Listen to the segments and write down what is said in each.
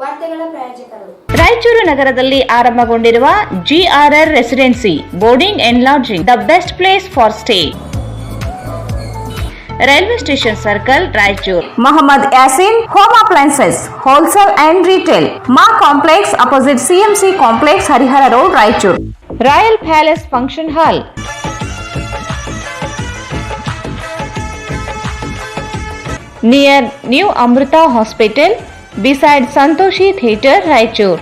ವಾರ್ತೆಗಳ ಪ್ರಾಯೋಜಕರು ರಾಯಚೂರು ನಗರದಲ್ಲಿ ಆರಂಭಗೊಂಡಿರುವ GRR residency boarding and lodging the best place for stay. Railway station circle Raichur. Mohammed Yasin home appliances wholesale and retail Maa complex opposite CMC complex Harihara road Raichur. Royal palace function hall near New Amrita Hospital beside Santoshi Theatre Raichur.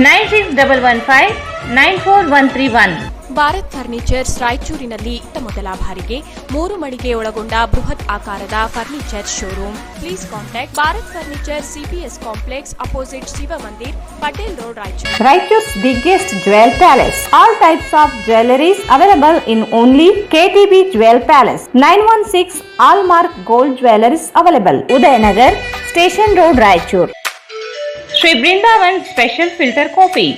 9615 Bharat furnitures ರಾಯಚೂರಿನಲ್ಲಿ ಮೊದಲ ಬಾರಿಗೆ 3 ಮಳಿಗೆ ಒಳಗೊಂಡ ಬೃಹತ್ ಆಕಾರದ furniture showroom. Please contact Bharat furniture CPS complex opposite Shiva Mandir Patel road Raichur. Raichur's biggest jewel palace. All types of jewelries available in only KTB Jewel Palace. 916 Allmark Gold Jewelries available. Udayanagar Station Road Raichur. Sri Brindavan Special Filter Coffee.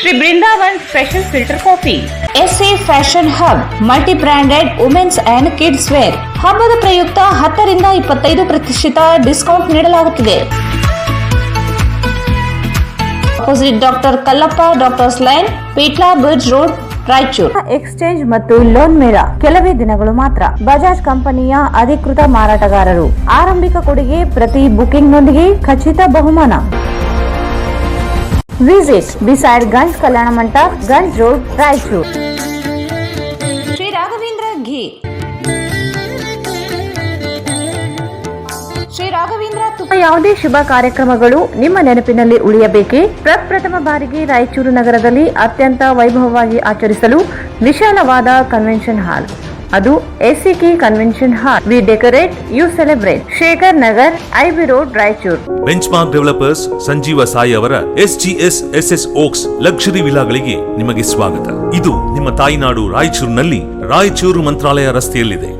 Sri Brindavan Special Filter Coffee. SA Fashion Hub multi-branded women's and kids wear. ಹಬ್ಬದ ಪ್ರಯುಕ್ತ 10 ರಿಂದ 25% discount ನೀಡಲಾಗುತ್ತಿದೆ. Opposite doctor Kallappa doctors line Peetla bridge road Raichur. Exchange ಮತ್ತು loan ಮೇಳ ಕೆಲವೇ ದಿನಗಳು ಮಾತ್ರ. ಬಜಾಜ್ ಕಂಪನಿಯ ಅಧಿಕೃತ ಮಾರಾಟಗಾರರು. ಆರಂಭಿಕ ಕೊಡುಗೆ ಪ್ರತಿ ಬುಕಿಂಗ್ ನೊಂದಿಗೆ ಖಚಿತ ಬಹುಮಾನ. Visit beside Ganj Kalyana Mandap, Ganj Road, Raichur. Sri Raghavendra Ghee. Shri Raghavendra ತುಪ್ಪ. ಯಾವುದೇ ಶುಭ ಕಾರ್ಯಕ್ರಮಗಳು ನಿಮ್ಮ ನೆನಪಿನಲ್ಲಿ ಉಳಿಯಬೇಕೇ? ಪ್ರಪ್ರಥಮ ಬಾರಿಗೆ ರಾಯಚೂರು ನಗರದಲ್ಲಿ ಅತ್ಯಂತ ವೈಭವವಾಗಿ ಆಚರಿಸಲು ವಿಶಾಲವಾದ ಕನ್ವೆನ್ಷನ್ ಹಾಲ್, ಅದು SCK convention hall. We decorate, you celebrate. Shekhar Nagar, IB road, Raichur. Benchmark developers Sanjeeva Sai ಅವರ SGS SS ಓಕ್ಸ್ ಲಕ್ಸುರಿ ವಿಲಾಗಳಿಗೆ ನಿಮಗೆ ಸ್ವಾಗತ. ಇದು ನಿಮ್ಮ ತಾಯಿನಾಡು ರಾಯಚೂರಿನಲ್ಲಿ ರಾಯಚೂರು ಮಂತ್ರಾಲಯ ರಸ್ತೆಯಲ್ಲಿದೆ.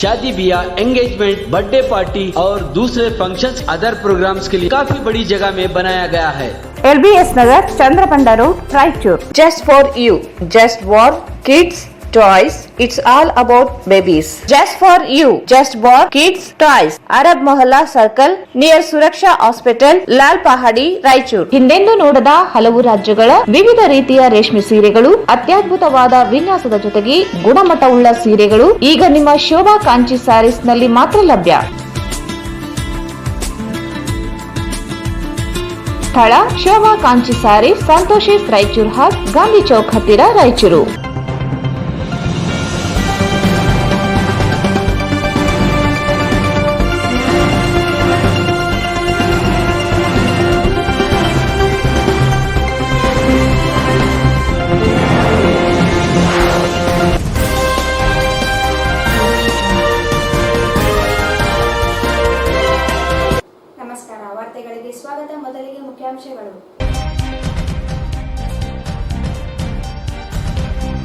शादी ब्याह, एंगेजमेंट, बर्थडे पार्टी और दूसरे फंक्शंस, अदर प्रोग्राम्स के लिए काफी बड़ी जगह में बनाया गया है. LBS Nagar, Chandrabanda road, Raichur. Just for you, just for kids toys, it's all about babies. Just for you, just for kids toys. Arab Mohalla Circle near Suraksha Hospital, Lal Pahadi, Raichur. ಹಿಂದೆಂದೂ ನೋಡದ ಹಲವು ರಾಜ್ಯಗಳ ವಿವಿಧ ರೀತಿಯ ರೇಷ್ಮೆ ಸೀರೆಗಳು, ಅತ್ಯದ್ಭುತವಾದ ವಿನ್ಯಾಸದ ಜೊತೆಗೆ ಗುಣಮಟ್ಟವುಳ್ಳ ಸೀರೆಗಳು ಈಗ ನಿಮ್ಮ ಶೋಭಾ ಕಾಂಚಿ ಸ್ಯಾರೀಸ್ ನಲ್ಲಿ ಮಾತ್ರ ಲಭ್ಯ. ಸ್ಥಳ ಶೋಭಾ ಕಾಂಚಿ ಸ್ಯಾರೀಸ್, ಸಂತೋಷಿಸ್ ರಾಯಚೂರ್ ಹಾಟ್, ಗಾಂಧಿ ಚೌಕ್ ಹತ್ತಿರ, ರಾಯಚೂರು. ನಮಸ್ಕಾರ, ವಾರ್ತೆಗಳಿಗೆ ಸ್ವಾಗತ. ಮೊದಲಿಗೆ ಮುಖ್ಯಾಂಶಗಳು.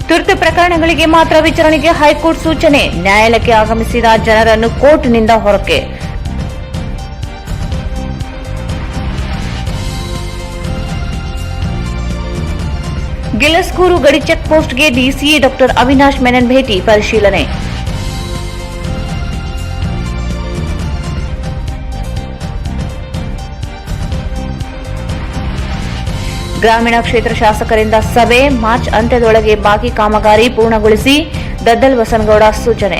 ತುರ್ತು ಪ್ರಕರಣಗಳಿಗೆ ಮಾತ್ರ ವಿಚಾರಣೆಗೆ ಹೈಕೋರ್ಟ್ ಸೂಚನೆ. ನ್ಯಾಯಾಲಯಕ್ಕೆ ಆಗಮಿಸಿದ ಜನರನ್ನು ಕೋರ್ಟ್ನಿಂದ ಹೊರಕ್ಕೆ. ಗಿಲಸ್ಕೂರು ಗಡಿ ಚೆಕ್ ಪೋಸ್ಟ್ಗೆ DCA ಡಾ ಅವಿನಾಶ್ ಮೆನನ್ ಭೇಟಿ, ಪರಿಶೀಲನೆ. ಗ್ರಾಮೀಣ ಕ್ಷೇತ್ರ ಶಾಸಕರಿಂದ ಸಭೆ, ಮಾರ್ಚ್ ಅಂತ್ಯದೊಳಗೆ ಬಾಕಿ ಕಾಮಗಾರಿ ಪೂರ್ಣಗೊಳಿಸಿ ದದ್ದಲ್ ಬಸನಗೌಡ ಸೂಚನೆ.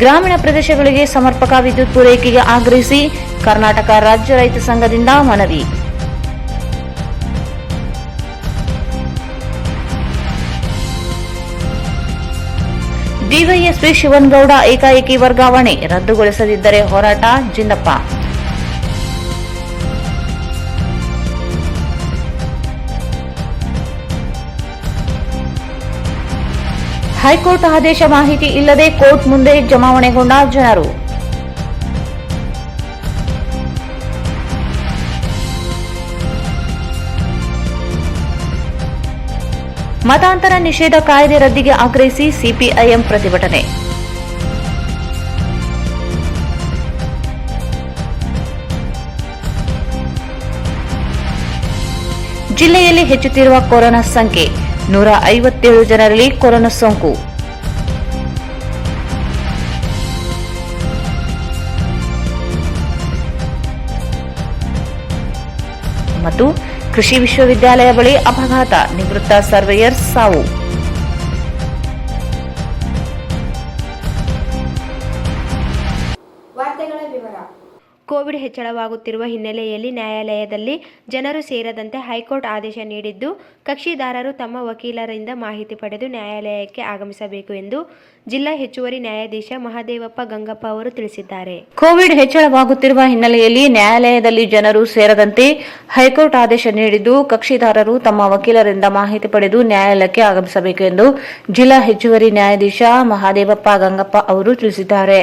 ಗ್ರಾಮೀಣ ಪ್ರದೇಶಗಳಿಗೆ ಸಮರ್ಪಕ ವಿದ್ಯುತ್ ಪೂರೈಕೆಗೆ ಆಗ್ರಹಿಸಿ ಕರ್ನಾಟಕ ರಾಜ್ಯ ರೈತ ಸಂಘದಿಂದ ಮನವಿ. ಡಿವೈಎಸ್ಪಿ ಶಿವನಗೌಡ ಏಕಾಏಕಿ ವರ್ಗಾವಣೆ, ರದ್ದುಗೊಳಿಸದಿದ್ದರೆ ಹೋರಾಟ, ಜಿಂದಪ್ಪ. ಹೈಕೋರ್ಟ್ ಆದೇಶ ಮಾಹಿತಿ ಇಲ್ಲದೆ ಕೋರ್ಟ್ ಮುಂದೆ ಜಮಾವಣೆಗೊಂಡ ಜನರು. ಮತಾಂತರ ನಿಷೇಧ ಕಾಯ್ದೆ ರದ್ದಿಗೆ ಆಗ್ರಹಿಸಿ ಸಿಪಿಐಎಂ ಪ್ರತಿಭಟನೆ. ಜಿಲ್ಲೆಯಲ್ಲಿ ಹೆಚ್ಚುತ್ತಿರುವ ಕೊರೋನಾ ಸಂಖ್ಯೆ 157 ಜನರಲ್ಲಿ ಕೊರೋನಾ ಸೋಂಕು. ಮತ್ತು ಕೃಷಿ ವಿಶ್ವವಿದ್ಯಾಲಯ ಬಳಿ ಅಪಘಾತ, ನಿವೃತ್ತ ಸರ್ವೇಯರ್ ಸಾವು. ವಾರ್ತೆಗಳ ವಿವರ. ಕೋವಿಡ್ ಹೆಚ್ಚಳವಾಗುತ್ತಿರುವ ಹಿನ್ನೆಲೆಯಲ್ಲಿ ನ್ಯಾಯಾಲಯದಲ್ಲಿ ಜನರು ಸೇರದಂತೆ ಹೈಕೋರ್ಟ್ ಆದೇಶ ನೀಡಿದ್ದು, ಕಕ್ಷಿದಾರರು ತಮ್ಮ ವಕೀಲರಿಂದ ಮಾಹಿತಿ ಪಡೆದು ನ್ಯಾಯಾಲಯಕ್ಕೆ ಆಗಮಿಸಬೇಕು ಎಂದು ಜಿಲ್ಲಾ ಹೆಚ್ಚುವರಿ ನ್ಯಾಯಾಧೀಶ ಮಹದೇವಪ್ಪ ಗಂಗಪ್ಪ ಅವರು ತಿಳಿಸಿದ್ದಾರೆ. ಕೋವಿಡ್ ಹೆಚ್ಚಳವಾಗುತ್ತಿರುವ ಹಿನ್ನೆಲೆಯಲ್ಲಿ ನ್ಯಾಯಾಲಯದಲ್ಲಿ ಜನರು ಸೇರದಂತೆ ಹೈಕೋರ್ಟ್ ಆದೇಶ ನೀಡಿದ್ದು, ಕಕ್ಷಿದಾರರು ತಮ್ಮ ವಕೀಲರಿಂದ ಮಾಹಿತಿ ಪಡೆದು ನ್ಯಾಯಾಲಯಕ್ಕೆ ಆಗಮಿಸಬೇಕು ಎಂದು ಜಿಲ್ಲಾ ಹೆಚ್ಚುವರಿ ನ್ಯಾಯಾಧೀಶ ಮಹದೇವಪ್ಪ ಗಂಗಪ್ಪ ಅವರು ತಿಳಿಸಿದ್ದಾರೆ.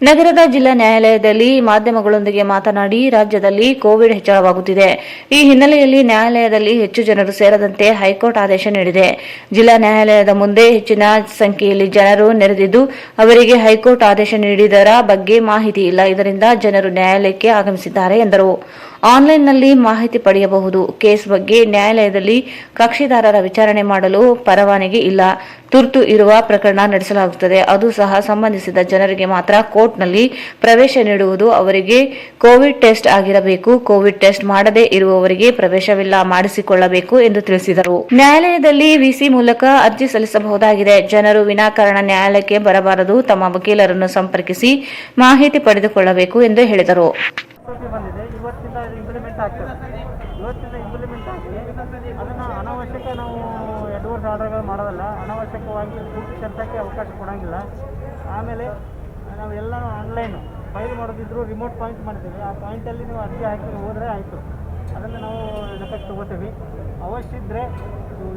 ನಗರದ ಜಿಲ್ಲಾ ನ್ಯಾಯಾಲಯದಲ್ಲಿ ಮಾಧ್ಯಮಗಳೊಂದಿಗೆ ಮಾತನಾಡಿ, ರಾಜ್ಯದಲ್ಲಿ ಕೋವಿಡ್ ಹೆಚ್ಚಳವಾಗುತ್ತಿದೆ. ಈ ಹಿನ್ನೆಲೆಯಲ್ಲಿ ನ್ಯಾಯಾಲಯದಲ್ಲಿ ಹೆಚ್ಚು ಜನರು ಸೇರದಂತೆ ಹೈಕೋರ್ಟ್ ಆದೇಶ ನೀಡಿದೆ. ಜಿಲ್ಲಾ ನ್ಯಾಯಾಲಯದ ಮುಂದೆ ಹೆಚ್ಚಿನ ಸಂಖ್ಯೆಯಲ್ಲಿ ಜನರು ನೆರೆದಿದ್ದು, ಅವರಿಗೆ ಹೈಕೋರ್ಟ್ ಆದೇಶ ನೀಡಿದರ ಬಗ್ಗೆ ಮಾಹಿತಿ ಇಲ್ಲ. ಇದರಿಂದ ಜನರು ನ್ಯಾಯಾಲಯಕ್ಕೆ ಆಗಮಿಸಿದ್ದಾರೆ ಎಂದರು. ಆನ್ಲೈನ್ನಲ್ಲಿ ಮಾಹಿತಿ ಪಡೆಯಬಹುದು. ಕೇಸ್ ಬಗ್ಗೆ ನ್ಯಾಯಾಲಯದಲ್ಲಿ ಕಕ್ಷಿದಾರರ ವಿಚಾರಣೆ ಮಾಡಲು ಪರವಾನಗಿ ಇಲ್ಲ. ತುರ್ತು ಇರುವ ಪ್ರಕರಣ ನಡೆಸಲಾಗುತ್ತದೆ. ಅದು ಸಹ ಸಂಬಂಧಿಸಿದ ಜನರಿಗೆ ಮಾತ್ರ ಕೋರ್ಟ್ನಲ್ಲಿ ಪ್ರವೇಶ ನೀಡುವುದು. ಅವರಿಗೆ ಕೋವಿಡ್ ಟೆಸ್ಟ್ ಆಗಿರಬೇಕು. ಕೋವಿಡ್ ಟೆಸ್ಟ್ ಮಾಡದೇ ಇರುವವರಿಗೆ ಪ್ರವೇಶವಿಲ್ಲ, ಮಾಡಿಸಿಕೊಳ್ಳಬೇಕು ಎಂದು ತಿಳಿಸಿದರು. ನ್ಯಾಯಾಲಯದಲ್ಲಿ ವಿಸಿ ಮೂಲಕ ಅರ್ಜಿ ಸಲ್ಲಿಸಬಹುದಾಗಿದೆ. ಜನರು ವಿನಾಕಾರಣ ನ್ಯಾಯಾಲಯಕ್ಕೆ ಬರಬಾರದು. ತಮ್ಮ ವಕೀಲರನ್ನು ಸಂಪರ್ಕಿಸಿ ಮಾಹಿತಿ ಪಡೆದುಕೊಳ್ಳಬೇಕು ಎಂದು ಹೇಳಿದರು. ಬಂದಿದೆ, ಇವತ್ತಿಂದ ಇಂಪ್ಲಿಮೆಂಟ್ ಆಗ್ತದೆ. ಇವತ್ತಿಂದ ಇಂಪ್ಲಿಮೆಂಟ್ ಆಗಿ ಅದನ್ನು ಅನಾವಶ್ಯಕ ನಾವು ಅಡ್ವಾನ್ಸ್ ಆರ್ಡರ್ಗಳು ಮಾಡೋದಲ್ಲ, ಅನಾವಶ್ಯಕವಾಗಿ ದುಡ್ಡು ಚರ್ಚಕ್ಕೆ ಅವಕಾಶ ಕೊಡೋಂಗಿಲ್ಲ. ಆಮೇಲೆ ನಾವೆಲ್ಲ ಆನ್ಲೈನು ಫೈಲ್ ಮಾಡೋದಿದ್ರು ರಿಮೋಟ್ ಪಾಯಿಂಟ್ ಮಾಡ್ತೀವಿ. ಆ ಪಾಯಿಂಟಲ್ಲಿ ನೀವು ಅರ್ಜಿ ಹಾಕಿ ಹೋದರೆ ಆಯಿತು. ಅದನ್ನು ನಾವು ಲೆಕ್ಕಕ್ಕೆ ತೊಗೋತೀವಿ. ಅವಶ್ಯ ಇದ್ದರೆ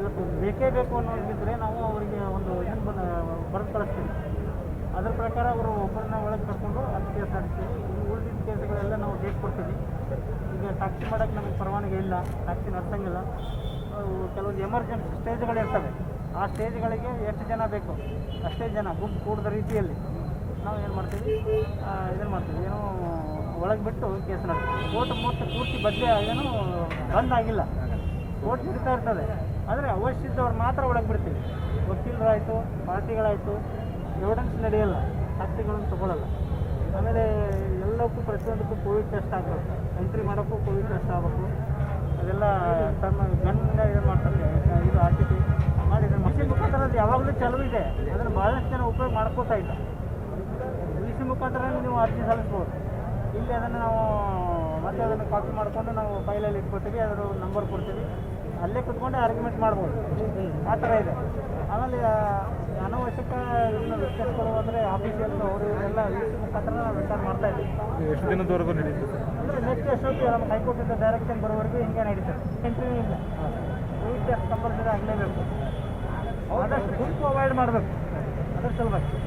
ಇವತ್ತು ಬೇಕೇ ಬೇಕು ಅನ್ನೋದಿದ್ದರೆ ನಾವು ಅವರಿಗೆ ಒಂದು ಇದನ್ನು ಬರೆದು ಕಳಿಸ್ತೀವಿ. ಅದರ ಪ್ರಕಾರ ಅವರು ಒಬ್ಬರನ್ನ ಒಳಗೆ ಕರ್ಕೊಂಡು ಅದು ಕೇಸ್ ನಡೆಸ್ತೀವಿ. ಉಳಿದಿದ್ದ ಕೇಸ್ಗಳೆಲ್ಲ ನಾವು ಡೇಟ್ ಕೊಡ್ತೀವಿ. ಈಗ ಟ್ಯಾಕ್ಸಿ ಮಾಡೋಕ್ಕೆ ನಮಗೆ ಪರವಾನಗಿ ಇಲ್ಲ, ಟ್ಯಾಕ್ಸಿ ನಡೆಸೋಂಗಿಲ್ಲ. ಕೆಲವೊಂದು ಎಮರ್ಜೆನ್ಸಿ ಸ್ಟೇಜ್ಗಳಿರ್ತವೆ. ಆ ಸ್ಟೇಜ್ಗಳಿಗೆ ಎಷ್ಟು ಜನ ಬೇಕು ಅಷ್ಟೇ ಜನ ಗುಂಪು ಕೂಡಿದ ರೀತಿಯಲ್ಲಿ ನಾವು ಏನು ಮಾಡ್ತೀವಿ, ಇದನ್ನು ಮಾಡ್ತೀವಿ, ಏನೋ ಒಳಗೆ ಬಿಟ್ಟು ಕೇಸ್ ನಡೆಸ್ತೀವಿ. ಕೋರ್ಟ್ ಪೂರ್ತಿ ಬದಲಿ ಏನೂ ಬಂದ್ ಆಗಿಲ್ಲ, ಕೋರ್ಟ್ ನಡೀತಾ ಇರ್ತದೆ. ಆದರೆ ಅವಶ್ಯ ಇದ್ದವ್ರು ಮಾತ್ರ ಒಳಗೆ ಬಿಡ್ತೀವಿ. ವಕೀಲರಾಯಿತು, ಪಾರ್ಟಿಗಳಾಯಿತು, ಎವಿಡೆನ್ಸ್ ನಡೆಯಲ್ಲ, ಸಾಕ್ಷಿಗಳನ್ನು ತೊಗೊಳ್ಳಲ್ಲ. ಆಮೇಲೆ ಎಲ್ಲಕ್ಕೂ ಪ್ರತಿಯೊಂದಕ್ಕೂ ಕೋವಿಡ್ ಟೆಸ್ಟ್ ಆಗಬೇಕು. ಎಂಟ್ರಿ ಮಾಡೋಕ್ಕೂ ಕೋವಿಡ್ ಟೆಸ್ಟ್ ಆಗಬೇಕು. ಅದೆಲ್ಲ ತಮ್ಮ ಗನ್ನಿಂದ ಇದನ್ನು ಮಾಡ್ತಾರೆ. ಇದು RTP ಮಾಡಿ ಇದನ್ನು ಮಿಷಿನ್ ಮುಖಾಂತರ ಅದು ಯಾವಾಗಲೂ ಚಾಲೂ ಇದೆ. ಅದನ್ನು ಭಾಳಷ್ಟು ಜನ ಉಪಯೋಗ ಮಾಡ್ಕೋತಾ ಇಲ್ಲ. VC ಮುಖಾಂತರ ನೀವು ಅರ್ಜಿ ಸಲ್ಲಿಸ್ಬೋದು. ಇಲ್ಲಿ ಅದನ್ನು ನಾವು ಮತ್ತೆ ಅದನ್ನು ಕಾಪಿ ಮಾಡಿಕೊಂಡು ನಾವು ಫೈಲಲ್ಲಿ ಇಟ್ಕೊತೀವಿ. ಅದರ ನಂಬರ್ ಕೊಡ್ತೀವಿ. ಅಲ್ಲೇ ಕುತ್ಕೊಂಡೆ ಆರ್ಗ್ಯುಮೆಂಟ್ ಮಾಡ್ಬೋದು. ಆ ಥರ ಇದೆ. ಆಮೇಲೆ ಅನಾವಶ್ಯಕ ಇದನ್ನು ವಿಚಾರಿಸ್ಕೊಳ್ಳೋ ಅಂದರೆ ಆಫೀಸಿಯಲ್ಸ್ ಅವರು ಇವರೆಲ್ಲ VC ಮುಖಾಂತರ ನಾವು ವಿಚಾರ ಮಾಡ್ತಾ ಇದ್ದೀವಿ. ಎಷ್ಟು ದಿನದವರೆಗೂ ನಡೀತದೆ ಅಂದರೆ ನೆಕ್ಸ್ಟ್ ಎಷ್ಟೊತ್ತು ನಮ್ಮ ಹೈಕೋರ್ಟಿಂದ ಡೈರೆಕ್ಷನ್ ಬರೋವರೆಗೂ ಹಿಂಗೆ ನಡೀತದೆ. ಎಂಟ್ರಿ ಇಲ್ಲ, ಕೋವಿಡ್ ಟೆಸ್ಟ್ ಕಂಪಲ್ಸರಿ ಆಗಲೇಬೇಕು. ಆದಷ್ಟು ಗುಂಪು ಅವಾಯ್ಡ್ ಮಾಡಬೇಕು. ಅದರ ಸಲುವಾಗಿ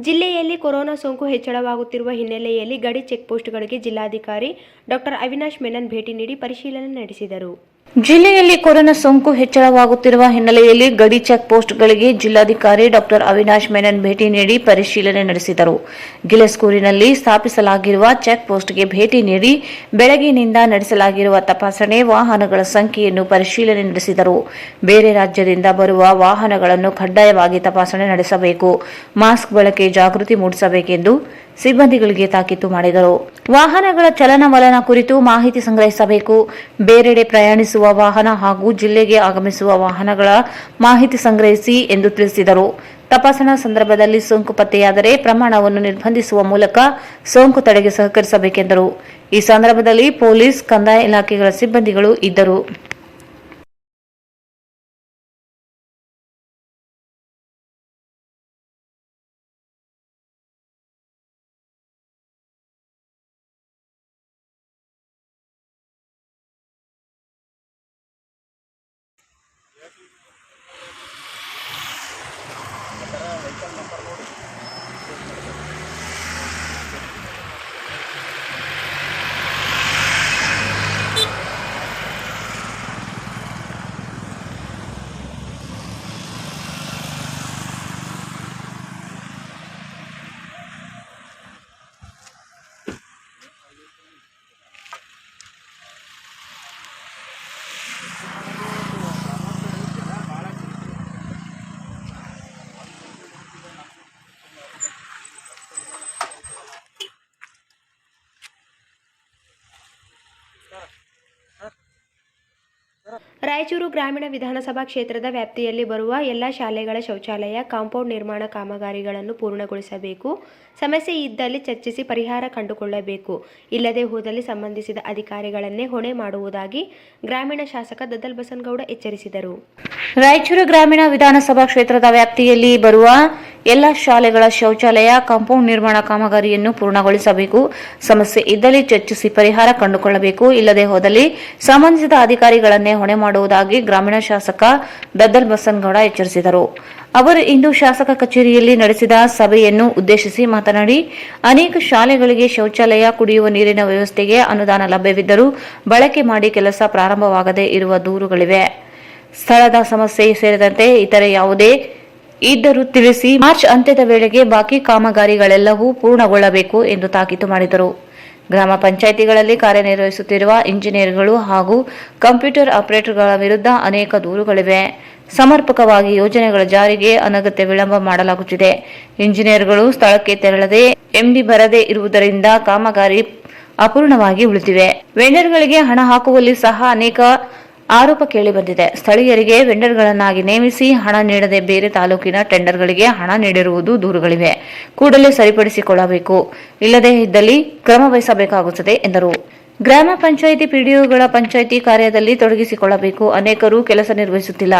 ಜಿಲ್ಲೆಯಲ್ಲಿ ಕೊರೋನಾ ಸೋಂಕು ಹೆಚ್ಚಳವಾಗುತ್ತಿರುವ ಹಿನ್ನೆಲೆಯಲ್ಲಿ ಗಡಿ ಚೆಕ್ಪೋಸ್ಟ್ಗಳಿಗೆ ಜಿಲ್ಲಾಧಿಕಾರಿ ಡಾಕ್ಟರ್ ಅವಿನಾಶ್ ಮೆನನ್ ಭೇಟಿ ನೀಡಿ ಪರಿಶೀಲನೆ ನಡೆಸಿದರು. ಜಿಲ್ಲೆಯಲ್ಲಿ ಕೊರೋನಾ ಸೋಂಕು ಹೆಚ್ಚಳವಾಗುತ್ತಿರುವ ಹಿನ್ನೆಲೆಯಲ್ಲಿ ಗಡಿ ಚೆಕ್ ಪೋಸ್ಟ್ಗಳಿಗೆ ಜಿಲ್ಲಾಧಿಕಾರಿ ಡಾಕ್ಟರ್ ಅವಿನಾಶ್ ಮೆನನ್ ಭೇಟಿ ನೀಡಿ ಪರಿಶೀಲನೆ ನಡೆಸಿದರು. ಗಿಲೆಸ್ಕೂರಿನಲ್ಲಿ ಸ್ಥಾಪಿಸಲಾಗಿರುವ ಚೆಕ್ ಪೋಸ್ಟ್ಗೆ ಭೇಟಿ ನೀಡಿ ಬೆಳಗಿನಿಂದ ನಡೆಸಲಾಗಿರುವ ತಪಾಸಣೆ, ವಾಹನಗಳ ಸಂಖ್ಯೆಯನ್ನು ಪರಿಶೀಲನೆ ನಡೆಸಿದರು. ಬೇರೆ ರಾಜ್ಯದಿಂದ ಬರುವ ವಾಹನಗಳನ್ನು ಕಡ್ಡಾಯವಾಗಿ ತಪಾಸಣೆ ನಡೆಸಬೇಕು. ಮಾಸ್ಕ್ ಬಳಕೆ ಜಾಗೃತಿ ಮೂಡಿಸಬೇಕೆಂದು ಸಿಬ್ಬಂದಿಗಳಿಗೆ ತಾಕೀತು ಮಾಡಿದರು. ವಾಹನಗಳ ಚಲನವಲನ ಕುರಿತು ಮಾಹಿತಿ ಸಂಗ್ರಹಿಸಬೇಕು. ಬೇರೆಡೆ ಪ್ರಯಾಣಿಸುವ ವಾಹನ ಹಾಗೂ ಜಿಲ್ಲೆಗೆ ಆಗಮಿಸುವ ವಾಹನಗಳ ಮಾಹಿತಿ ಸಂಗ್ರಹಿಸಿ ಎಂದು ತಿಳಿಸಿದರು. ತಪಾಸಣಾ ಸಂದರ್ಭದಲ್ಲಿ ಸೋಂಕು ಪತ್ತೆಯಾದರೆ ಪ್ರಮಾಣವನ್ನು ನಿರ್ಬಂಧಿಸುವ ಮೂಲಕ ಸೋಂಕು ತಡೆಗೆ ಸಹಕರಿಸಬೇಕೆಂದರು. ಈ ಸಂದರ್ಭದಲ್ಲಿ ಪೊಲೀಸ್, ಕಂದಾಯ ಇಲಾಖೆಗಳ ಸಿಬ್ಬಂದಿಗಳು ಇದ್ದರು. ರಾಯಚೂರು ಗ್ರಾಮೀಣ ವಿಧಾನಸಭಾ ಕ್ಷೇತ್ರದ ವ್ಯಾಪ್ತಿಯಲ್ಲಿ ಬರುವ ಎಲ್ಲ ಶಾಲೆಗಳ ಶೌಚಾಲಯ ಕಾಂಪೌಂಡ್ ನಿರ್ಮಾಣ ಕಾಮಗಾರಿಗಳನ್ನು ಪೂರ್ಣಗೊಳಿಸಬೇಕು. ಸಮಸ್ಯೆ ಇದ್ದಲ್ಲಿ ಚರ್ಚಿಸಿ ಪರಿಹಾರ ಕಂಡುಕೊಳ್ಳಬೇಕು. ಇಲ್ಲದೆ ಹೋದಲ್ಲಿ ಸಂಬಂಧಿಸಿದ ಅಧಿಕಾರಿಗಳನ್ನೇ ಹೊಣೆ ಮಾಡುವುದಾಗಿ ಗ್ರಾಮೀಣ ಶಾಸಕ ದದ್ದಲ್ ಬಸನಗೌಡ ಎಚ್ಚರಿಸಿದರು. ರಾಯಚೂರು ಗ್ರಾಮೀಣ ವಿಧಾನಸಭಾ ಕ್ಷೇತ್ರದ ವ್ಯಾಪ್ತಿಯಲ್ಲಿ ಬರುವ ಎಲ್ಲ ಶಾಲೆಗಳ ಶೌಚಾಲಯ ಕಾಂಪೌಂಡ್ ನಿರ್ಮಾಣ ಕಾಮಗಾರಿಯನ್ನು ಪೂರ್ಣಗೊಳಿಸಬೇಕು. ಸಮಸ್ಯೆ ಇದ್ದಲ್ಲಿ ಚರ್ಚಿಸಿ ಪರಿಹಾರ ಕಂಡುಕೊಳ್ಳಬೇಕು. ಇಲ್ಲದೆ ಹೋದಲ್ಲಿ ಸಂಬಂಧಿಸಿದ ಅಧಿಕಾರಿಗಳನ್ನೇ ಹೊಣೆ ಮಾಡುವುದಾಗಿ ಗ್ರಾಮೀಣ ಶಾಸಕ ದದ್ದಲ್ ಬಸನಗೌಡ ಎಚ್ಚರಿಸಿದರು. ಅವರು ಇಂದು ಶಾಸಕ ಕಚೇರಿಯಲ್ಲಿ ನಡೆಸಿದ ಸಭೆಯನ್ನು ಉದ್ದೇಶಿಸಿ ಮಾತನಾಡಿ, ಅನೇಕ ಶಾಲೆಗಳಿಗೆ ಶೌಚಾಲಯ, ಕುಡಿಯುವ ನೀರಿನ ವ್ಯವಸ್ಥೆಗೆ ಅನುದಾನ ಲಭ್ಯವಿದ್ದರೂ ಬಳಕೆ ಮಾಡಿ ಕೆಲಸ ಪ್ರಾರಂಭವಾಗದೇ ಇರುವ ದೂರುಗಳಿವೆ. ಸ್ಥಳದ ಸಮಸ್ಯೆ ಸೇರಿದಂತೆ ಇತರೆ ಯಾವುದೇ ಇದ್ದರೂ ತಿಳಿಸಿ ಮಾರ್ಚ್ ಅಂತ್ಯದ ವೇಳೆಗೆ ಬಾಕಿ ಕಾಮಗಾರಿಗಳೆಲ್ಲವೂ ಪೂರ್ಣಗೊಳ್ಳಬೇಕು ಎಂದು ತಾಕೀತು ಮಾಡಿದರು. ಗ್ರಾಮ ಪಂಚಾಯಿತಿಗಳಲ್ಲಿ ಕಾರ್ಯನಿರ್ವಹಿಸುತ್ತಿರುವ ಇಂಜಿನಿಯರ್ಗಳು ಹಾಗೂ ಕಂಪ್ಯೂಟರ್ ಆಪರೇಟರ್ಗಳ ವಿರುದ್ಧ ಅನೇಕ ದೂರುಗಳಿವೆ. ಸಮರ್ಪಕವಾಗಿ ಯೋಜನೆಗಳ ಜಾರಿಗೆ ಅನಗತ್ಯ ವಿಳಂಬ ಮಾಡಲಾಗುತ್ತಿದೆ. ಇಂಜಿನಿಯರ್ಗಳು ಸ್ಥಳಕ್ಕೆ ತೆರಳದೆ ಎಂಡಿ ಬರದೇ ಇರುವುದರಿಂದ ಕಾಮಗಾರಿ ಅಪೂರ್ಣವಾಗಿ ಉಳಿದಿವೆ. ವೆಂಡರ್ಗಳಿಗೆ ಹಣ ಹಾಕುವಲ್ಲಿ ಸಹ ಅನೇಕ ಆರೋಪ ಕೇಳಿಬಂದಿದೆ. ಸ್ಥಳೀಯರಿಗೆ ವೆಂಡರ್ಗಳನ್ನಾಗಿ ನೇಮಿಸಿ ಹಣ ನೀಡದೆ ಬೇರೆ ತಾಲೂಕಿನ ಟೆಂಡರ್ಗಳಿಗೆ ಹಣ ನೀಡಿರುವುದು ದೂರುಗಳಿವೆ. ಕೂಡಲೇ ಸರಿಪಡಿಸಿಕೊಳ್ಳಬೇಕು. ಇಲ್ಲದೇ ಇದ್ದಲ್ಲಿ ಕ್ರಮ ವಹಿಸಬೇಕಾಗುತ್ತದೆ ಎಂದರು. ಗ್ರಾಮ ಪಂಚಾಯಿತಿ ಪಿಡಿಒಗಳ ಪಂಚಾಯಿತಿ ಕಾರ್ಯದಲ್ಲಿ ತೊಡಗಿಸಿಕೊಳ್ಳಬೇಕು. ಅನೇಕರು ಕೆಲಸ ನಿರ್ವಹಿಸುತ್ತಿಲ್ಲ.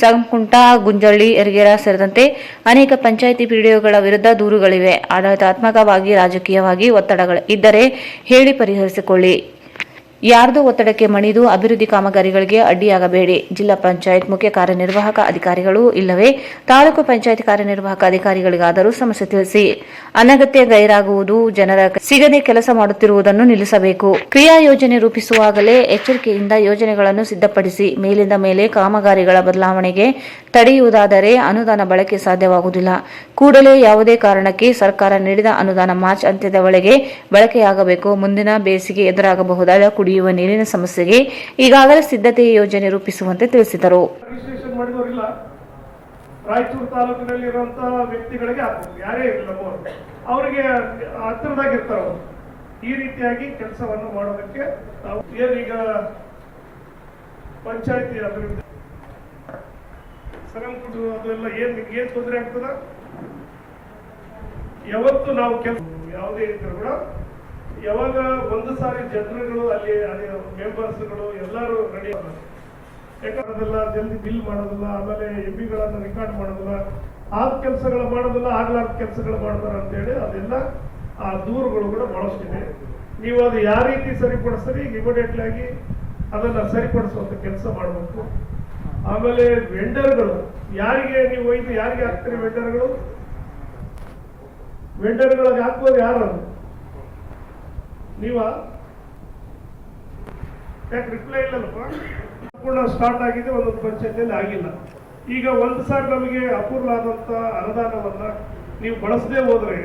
ಸಂಕುಂಟ, ಗುಂಜಳ್ಳಿ, ಯರಗೇರ ಸೇರಿದಂತೆ ಅನೇಕ ಪಂಚಾಯಿತಿ ಪಿಡಿಒಗಳ ವಿರುದ್ಧ ದೂರುಗಳಿವೆ. ಆಡಳಿತಾತ್ಮಕವಾಗಿ, ರಾಜಕೀಯವಾಗಿ ಒತ್ತಡಗಳು ಇದ್ದರೆ ಹೇಳಿ ಪರಿಹರಿಸಿಕೊಳ್ಳಿ. ಯಾರ್ದೋ ಒತ್ತಡಕ್ಕೆ ಮಣಿದು ಅಭಿವೃದ್ಧಿ ಕಾಮಗಾರಿಗಳಿಗೆ ಅಡ್ಡಿಯಾಗಬೇಡಿ. ಜಿಲ್ಲಾ ಪಂಚಾಯತ್ ಮುಖ್ಯ ಕಾರ್ಯನಿರ್ವಾಹಕ ಅಧಿಕಾರಿಗಳು ಇಲ್ಲವೇ ತಾಲೂಕು ಪಂಚಾಯತ್ ಕಾರ್ಯನಿರ್ವಾಹಕ ಅಧಿಕಾರಿಗಳಿಗಾದರೂ ಸಮಸ್ಯೆ ತಿಳಿಸಿ. ಅನಗತ್ಯ ಗೈರಾಗುವುದು, ಜನರ ಸಿಗದೆ ಕೆಲಸ ಮಾಡುತ್ತಿರುವುದನ್ನು ನಿಲ್ಲಿಸಬೇಕು. ಕ್ರಿಯಾ ಯೋಜನೆ ರೂಪಿಸುವಾಗಲೇ ಎಚ್ಚರಿಕೆಯಿಂದ ಯೋಜನೆಗಳನ್ನು ಸಿದ್ಧಪಡಿಸಿ. ಮೇಲಿಂದ ಮೇಲೆ ಕಾಮಗಾರಿಗಳ ಬದಲಾವಣೆಗೆ ತಡೆಯುವುದಾದರೆ ಅನುದಾನ ಬಳಕೆ ಸಾಧ್ಯವಾಗುವುದಿಲ್ಲ. ಕೂಡಲೇ ಯಾವುದೇ ಕಾರಣಕ್ಕೆ ಸರ್ಕಾರ ನೀಡಿದ ಅನುದಾನ ಮಾರ್ಚ್ ಅಂತ್ಯದ ವೇಳೆಗೆ ಬಳಕೆಯಾಗಬೇಕು. ಮುಂದಿನ ಬೇಸಿಗೆ ಎದುರಾಗಬಹುದಾದ ಕುಡಿಯುವ ನೀರಿನ ಸಮಸ್ಯೆಗೆ ಈಗಾಗಲೇ ಸಿದ್ಧತೆ ಯೋಜನೆ ರೂಪಿಸುವಂತೆ ತಿಳಿಸಿದರು. ರಿಜಿಸ್ಟ್ರೇಷನ್ ಮಾಡಿದವರಿಲ್ಲ, ರಾಯಚೂರು ತಾಲೂಕಿನಲ್ಲಿರುವಂತಹ ವ್ಯಕ್ತಿಗಳಿಗೆ ಹಾಕಬೇಕು. ಯಾರೇ ಇರಲಿಲ್ಲ ಅವರಿಗೆ ಹತ್ತಿರದಾಗಿರ್ತಾರ. ಈ ರೀತಿಯಾಗಿ ಕೆಲಸವನ್ನು ಮಾಡೋದಕ್ಕೆ ನಾವು ಏನೀಗ ಪಂಚಾಯತಿ ಅಭಿವೃದ್ಧಿ ಸರಂಕುಡು ಅದೆಲ್ಲ ಏನ್ ತೊಂದರೆ ಆಗ್ತದ. ಯಾವತ್ತು ನಾವು ಯಾವುದೇ ಇದ್ರು ಕೂಡ ಯಾವಾಗ ಒಂದು ಸಾರಿ ಜನರುಗಳು ಅಲ್ಲಿ ಮೆಂಬರ್ಸ್ಗಳು ಎಲ್ಲರೂ ರೆಡಿ ಯಾಕಂದ್ರೆಲ್ಲ ಜಲ್ದಿ ಬಿಲ್ ಮಾಡೋದಿಲ್ಲ, ಆಮೇಲೆ ಎಂಬಿಗಳನ್ನ ರೆಕಾರ್ಡ್ ಮಾಡೋದಿಲ್ಲ, ಆದ ಕೆಲಸಗಳು ಮಾಡೋದಿಲ್ಲ, ಆಗ್ಲಾರ್ದ ಕೆಲಸಗಳು ಮಾಡ್ತಾರೆ ಅಂತೇಳಿ ಅದೆಲ್ಲ ಆ ದೂರುಗಳು ಕೂಡ ಬಹಳಷ್ಟಿದೆ. ನೀವು ಅದು ಯಾವ ರೀತಿ ಸರಿಪಡಿಸ್ತೀರಿ ಇಮಿಡಿಯೇಟ್ಲಿ ಆಗಿ ಅದನ್ನ ಸರಿಪಡಿಸುವಂತ ಕೆಲಸ ಮಾಡಬೇಕು. ಆಮೇಲೆ ವೆಂಡರ್ಗಳು ಯಾರಿಗೆ ನೀವು ಒಯ್ದು ಯಾರಿಗೆ ಹಾಕ್ತೀರಿ ವೆಂಡರ್ಗಳಿಗೆ ಹಾಕೋದು ಯಾರು? ನೀವ ಯಾಕೆ ರಿಪ್ಲೈ ಇಲ್ಲಲ್ಲಪ್ಪ? ಸಂಪೂರ್ಣ ಸ್ಟಾರ್ಟ್ ಆಗಿದೆ, ಒಂದೊಂದು ಪಂಚಾಯತಿಯಲ್ಲಿ ಆಗಿಲ್ಲ. ಈಗ ಒಂದು ಸಾರಿ ನಮಗೆ ಅಪೂರ್ಣ ಆದಂತ ಅನುದಾನವನ್ನ ನೀವು ಬಳಸದೆ ಹೋದ್ರೆ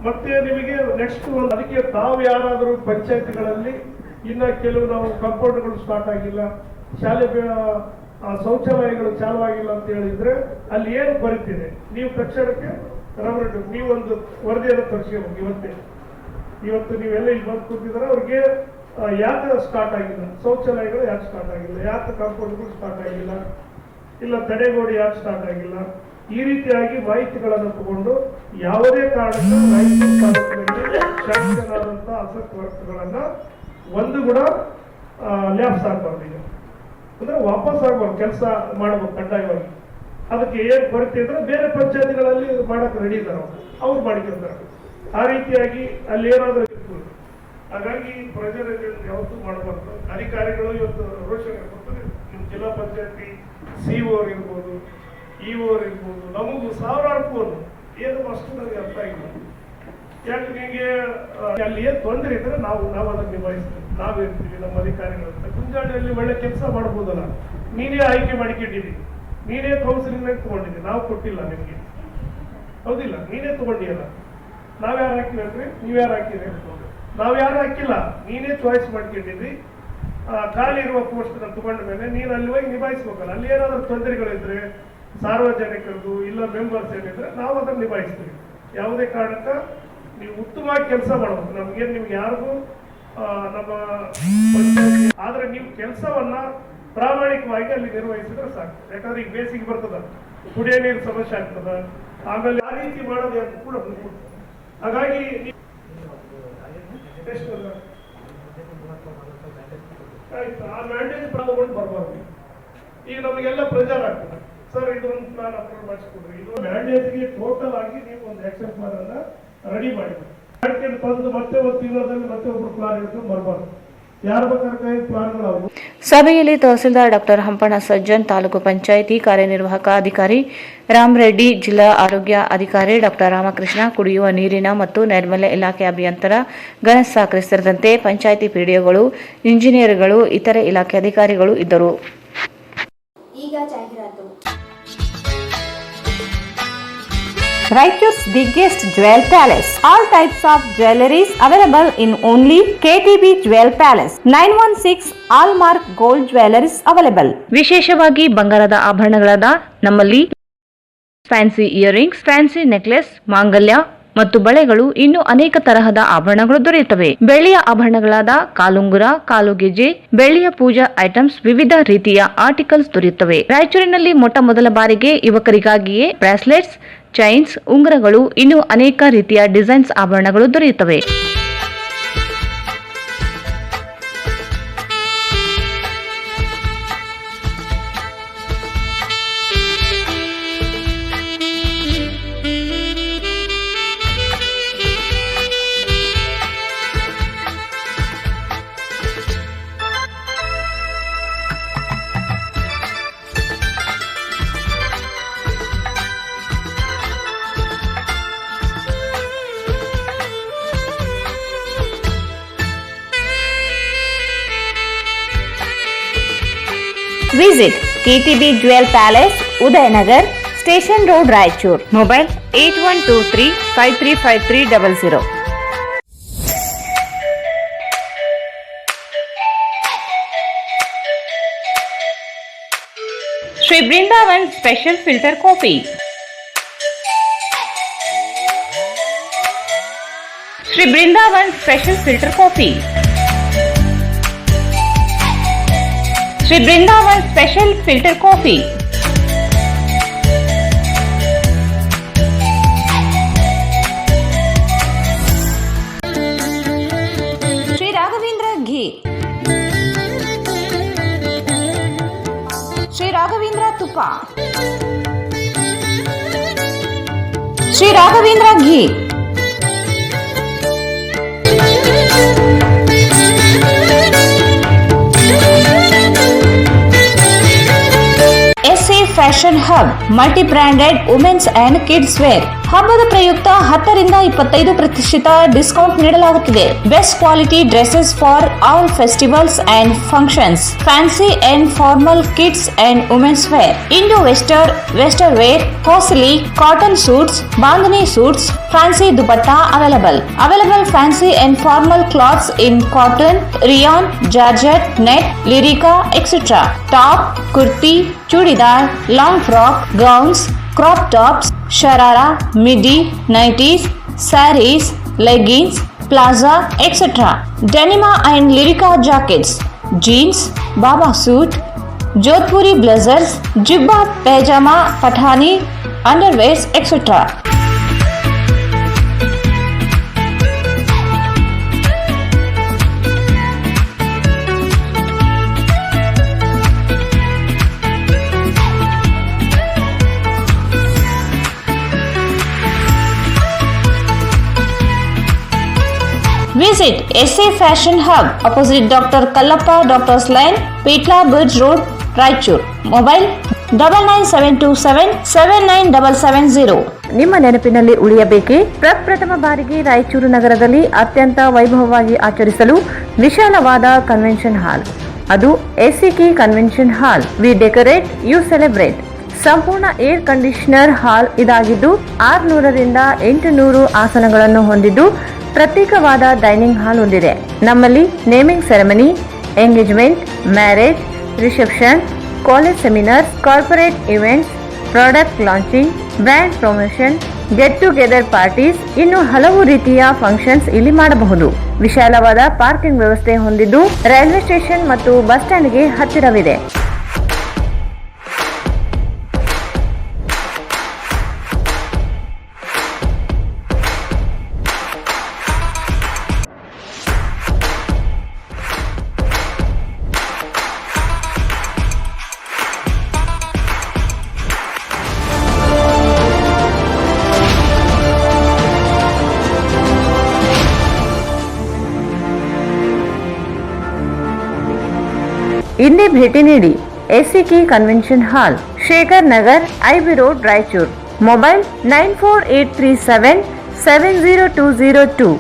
ಮತ್ತೆ ನಿಮಗೆ ನೆಕ್ಸ್ಟ್ ಅದಕ್ಕೆ ತಾವು ಯಾರಾದರೂ ಪಂಚಾಯತಿಗಳಲ್ಲಿ ಇನ್ನ ಕೆಲವು ನಾವು ಕಾಂಪೌಂಡ್ಗಳು ಸ್ಟಾರ್ಟ್ ಆಗಿಲ್ಲ, ಶಾಲೆ ಶೌಚಾಲಯಗಳು ಚಾಲುವಾಗಿಲ್ಲ ಅಂತ ಹೇಳಿದ್ರೆ ಅಲ್ಲಿ ಏನು ಬರೀತಿದೆ ನೀವು ತಕ್ಷಣಕ್ಕೆ ನೀವೊಂದು ವರದಿಯನ್ನು ತರಿಸ್ಕೋಬೇಕು. ಇವತ್ತು ನೀವೆಲ್ಲ ಇಲ್ಲಿ ಬಂದು ಕೂತಿದ್ರೆ ಅವ್ರಿಗೆ ಯಾಕೆ ಸ್ಟಾರ್ಟ್ ಆಗಿಲ್ಲ, ಶೌಚಾಲಯಗಳು ಯಾಕೆ ಸ್ಟಾರ್ಟ್ ಆಗಿಲ್ಲ, ಯಾಕೆ ಕಾಂಪೌಂಡ್ಗಳು ಸ್ಟಾರ್ಟ್ ಆಗಿಲ್ಲ, ಇಲ್ಲ ತಡೆಗೋಡೆ ಯಾಕೆ ಸ್ಟಾರ್ಟ್ ಆಗಿಲ್ಲ, ಈ ರೀತಿಯಾಗಿ ಮಾಹಿತಿಗಳನ್ನು ತಗೊಂಡು ಯಾವುದೇ ಕಾರಣಕ್ಕೆ ಶಾಂಕ್ಷನ್ ಆದಂತ ಅಸತ್ ವರ್ಕ್ಗಳನ್ನ ಒಂದು ಕೂಡ ಲ್ಯಾಪ್ಸ್ ಆಗಬಾರ್ದು. ಈಗ ಅಂದ್ರೆ ವಾಪಸ್ ಆಗ್ಬಾರ್ದು, ಕೆಲಸ ಮಾಡಬೇಕು ಕಡ್ಡಾಯವಾಗಿ. ಅದಕ್ಕೆ ಏನ್ ಕೊರತೆ ಇದ್ರೆ ಬೇರೆ ಪಂಚಾಯತಿಗಳಲ್ಲಿ ಮಾಡಕ್ ರೆಡಿ ಇದ್ದಾರೆ, ಅವ್ರು ಮಾಡಿಕೊಳ್ತಾರೆ. ಆ ರೀತಿಯಾಗಿ ಅಲ್ಲಿ ಏನಾದ್ರೂ ಇರ್ಬೋದು. ಹಾಗಾಗಿ ಪ್ರಜೆಗಳು ಯಾವತ್ತೂ ಮಾಡಬಾರ್ದು. ಅಧಿಕಾರಿಗಳು ಇವತ್ತು ರೋಷ ನಿಮ್ಮ ಜಿಲ್ಲಾ ಪಂಚಾಯತಿ ಸಿಒ ಇರ್ಬೋದು, ಇಒ ಇರ್ಬೋದು, ನಮಗೂ ಸಾವಿರಾರು ಫೋನ್ ಏನು ಅಷ್ಟು ನನಗೆ ಅರ್ಥ ಆಗಿಲ್ಲ. ಯಾಕೆ ನಿಮಗೆ ಅಲ್ಲಿ ಏನ್ ತೊಂದರೆ ಇದ್ರೆ ನಾವು ಅದನ್ನು ನಿಭಾಯಿಸ್ತೀವಿ, ನಾವಿರ್ತೀವಿ ನಮ್ಮ ಅಧಿಕಾರಿಗಳಂತ. ಗುಂಜಾಳಿಯಲ್ಲಿ ಒಳ್ಳೆ ಕೆಲಸ ಮಾಡ್ಬೋದಲ್ಲ, ನೀನೇ ಆಯ್ಕೆ ಮಾಡಿಕೊಂಡಿದ್ದೀವಿ, ನೀನೇ ಕೌನ್ಸಿಲಿಂಗ್ ತಗೊಂಡಿದ್ದೀವಿ, ನಾವು ಕೊಟ್ಟಿಲ್ಲ ನಿಮಗೆ, ಹೌದಿಲ್ಲ? ನೀನೇ ತಗೊಂಡಿಯಲ್ಲ, ನಾವ್ಯಾರು ಹಾಕಿದ್ರಿ, ನೀವ್ಯಾರು ಹಾಕಿದ್ರಿ? ನಾವ್ಯಾರು ಹಾಕಿಲ್ಲ, ನೀನೇ ಚಾಯ್ಸ್ ಮಾಡ್ಕೊಂಡಿದ್ವಿ. ಖಾಲಿ ಇರುವ ಪೋಸ್ಟ್ ತಗೊಂಡ ಮೇಲೆ ನೀನು ಅಲ್ಲಿ ಹೋಗಿ ನಿಭಾಯಿಸ್ಬೇಕಲ್ಲ. ಅಲ್ಲಿ ಏನಾದ್ರೂ ತೊಂದರೆಗಳಿದ್ರೆ ಸಾರ್ವಜನಿಕರದು ಇಲ್ಲ ಮೆಂಬರ್ಸ್ ಏನಿದ್ರೆ ನಾವು ಅದನ್ನು ನಿಭಾಯಿಸ್ತೀವಿ. ಯಾವುದೇ ಕಾರಣಕ್ಕ ನೀವು ಉತ್ತಮವಾಗಿ ಕೆಲಸ ಮಾಡಬೇಕು. ನಮ್ಗೇನು ನಿಮ್ಗೆ ಯಾರಿಗೂ ನಮ್ಮ ಆದ್ರೆ ನೀವು ಕೆಲಸವನ್ನ ಪ್ರಾಮಾಣಿಕವಾಗಿ ಅಲ್ಲಿ ನಿರ್ವಹಿಸಿದ್ರೆ ಸಾಕು. ಯಾಕಂದ್ರೆ ಈಗ ಬೇಸಿಗೆ ಬರ್ತದ, ಕುಡಿಯೋ ನೀರು ಸಮಸ್ಯೆ ಆಗ್ತದ, ಆಮೇಲೆ ಆ ರೀತಿ ಮಾಡೋದು ಅಂತ ಕೂಡ ಹಾಗಾಗಿ ಆಯ್ತು, ಆ ಮ್ಯಾಂಡೇಜ್ ತಗೊಂಡು ಬರಬಾರ್ದು. ಈಗ ನಮಗೆಲ್ಲ ಪ್ರೆಜರ್ ಆಗ್ತದೆ, ಸರ್ ಇದೊಂದು ಪ್ಲಾನ್ ಅಪ್ಲೋಡ್ ಮಾಡಿಸ್ಕೊಡ್ರಿ, ಇದು ಮ್ಯಾಂಡೇಜ್ಗೆ ಟೋಟಲ್ ಆಗಿ ನೀವು ಒಂದು ಆಕ್ಷನ್ ಪ್ಲಾನ್ ಅನ್ನ ರೆಡಿ ಮಾಡಿ ತಂದು ಮತ್ತೆ ಒಂದು ತಿಂಗಳಲ್ಲಿ ಮತ್ತೆ ಒಬ್ರು ಪ್ಲಾನ್ ಹಿಡಿದು ಬರಬಾರ್ದು. ಯಾರ ಬೇಕಾದ್ರೆ ಪ್ಲಾನ್ಗಳು ಅವರು. ಸಭೆಯಲ್ಲಿ ತಹಸೀಲ್ದಾರ್ ಡಾಕ್ಟರ್ ಹಂಪಣ್ಣ ಸಜ್ಜನ್, ತಾಲೂಕು ಪಂಚಾಯಿತಿ ಕಾರ್ಯನಿರ್ವಾಹಕ ಅಧಿಕಾರಿ ರಾಮರೆಡ್ಡಿ, ಜಿಲ್ಲಾ ಆರೋಗ್ಯ ಅಧಿಕಾರಿ ಡಾಕ್ಟರ್ ರಾಮಕೃಷ್ಣ, ಕುಡಿಯುವ ನೀರಿನ ಮತ್ತು ನೈರ್ಮಲ್ಯ ಇಲಾಖೆ ಅಭಿಯಂತರ ಗಣೇಶ್ ಸಾಕ್ರೆ ಸೇರಿದಂತೆ ಪಂಚಾಯಿತಿ ಪಿಡಿಒಗಳು, ಇಂಜಿನಿಯರ್ಗಳು, ಇತರೆ ಇಲಾಖೆ ಅಧಿಕಾರಿಗಳು ಇದ್ದರು. ಈಗ ಜಾಹೀರಾತು. Raichur's biggest jewel palace. All types of jewelries available in only KTB Jewel Palace. 916 Allmark Gold Jewelries available. ವಿಶೇಷವಾಗಿ ಬಂಗಾರದ ಆಭರಣಗಳಾದ ನಮ್ಮಲ್ಲಿ ಫ್ಯಾನ್ಸಿ ಇಯರಿಂಗ್ಸ್, ಫ್ಯಾನ್ಸಿ ನೆಕ್ಲೆಸ್, ಮಾಂಗಲ್ಯ ಮತ್ತು ಬಳೆಗಳು, ಇನ್ನು ಅನೇಕ ತರಹದ ಆಭರಣಗಳು ದೊರೆಯುತ್ತವೆ. ಬೆಳ್ಳಿಯ ಆಭರಣಗಳಾದ ಕಾಲುಂಗುರ, ಕಾಲುಗೆಜೆ, ಬೆಳ್ಳಿಯ ಪೂಜಾ ಐಟಮ್ಸ್, ವಿವಿಧ ರೀತಿಯ ಆರ್ಟಿಕಲ್ಸ್ ದೊರೆಯುತ್ತವೆ. ರಾಯಚೂರಿನಲ್ಲಿ ಮೊಟ್ಟ ಮೊದಲ ಬಾರಿಗೆ ಯುವಕರಿಗಾಗಿಯೇ ಬ್ರಾಸ್ಲೆಟ್ಸ್, ಚೈನ್ಸ್, ಉಂಗುರಗಳು, ಇನ್ನು ಅನೇಕ ರೀತಿಯ ಡಿಸೈನ್ಸ್ ಆಭರಣಗಳು ದೊರೆಯುತ್ತವೆ. Visit KTB Jewel Palace, Udayanagar, Station Road, Raichur. Mobile 8123535300. Sri Brindavan Special Filter Coffee. Sri Brindavan Special Filter Coffee. Sri Brindavan Special Filter Coffee. Sri Raghavendra Ghee. Sri Raghavendra Tuppa. Sri Raghavendra Ghee. Fashion hub, multi branded women's and kids wear. ಹಬ್ಬದ ಪ್ರಯುಕ್ತ 10ರಿಂದ 25% discount ನೀಡಲಾಗುತ್ತಿದೆ. Best quality dresses for all festivals and functions. Fancy and formal kids and women's wear, Indo western wear, hosiery, cotton suits, bandhani suits, fancy dupatta available fancy and formal clothes in cotton, rayon, georgette, net, Lycra, etcetera. Top, kurti, churidar, long frock, gowns, crop tops, sharara, midi, nighties, sarees, leggings, plaza, etc. Denima and Lyrica jackets, jeans, baba suit, Jodhpuri blazers, jibba, pajama, pathani, underwears, etc. Visit SA Fashion Hub, opposite Dr. Kallappa Doctor's Lane, Petla Bridge Road, Raichur. Mobile 9972779770. ನಿಮ್ಮ ನೆನಪಿನಲ್ಲಿ ಉಳಿಯಬೇಕೆ? ಪ್ರಪ್ರಥಮ ಬಾರಿಗೆ ರಾಯಚೂರು ನಗರದಲ್ಲಿ ಅತ್ಯಂತ ವೈಭವವಾಗಿ ಆಚರಿಸಲು ವಿಶಾಲವಾದ convention hall, ಅದು SCK convention hall. We decorate, you celebrate. ಸಂಪೂರ್ಣ ಏರ್ ಕಂಡೀಷನರ್ ಹಾಲ್ ಇದಾಗಿದ್ದು 600ರಿಂದ 800 ಆಸನಗಳನ್ನು ಹೊಂದಿದ್ದು ಪ್ರತ್ಯೇಕವಾದ ಡೈನಿಂಗ್ ಹಾಲ್ ಹೊಂದಿದೆ. ನಮ್ಮಲ್ಲಿ naming ceremony, engagement, marriage, reception, college seminars, corporate events, product launching, brand promotion, get together parties, ಇನ್ನು ಹಲವು ರೀತಿಯ ಫಂಕ್ಷನ್ಸ್ ಇಲ್ಲಿ ಮಾಡಬಹುದು. ವಿಶಾಲವಾದ ಪಾರ್ಕಿಂಗ್ ವ್ಯವಸ್ಥೆ ಹೊಂದಿದ್ದು ರೈಲ್ವೆ ಸ್ಟೇಷನ್ ಮತ್ತು ಬಸ್ ಸ್ಟ್ಯಾಂಡ್ಗೆ ಹತ್ತಿರವಿದೆ. ಇಂದೇ ಭೇಟಿ ನೀಡಿ SCK ಕನ್ವೆನ್ಷನ್ ಹಾಲ್, Shekhar Nagar, IB road, Raichur. Mobile 9483770202.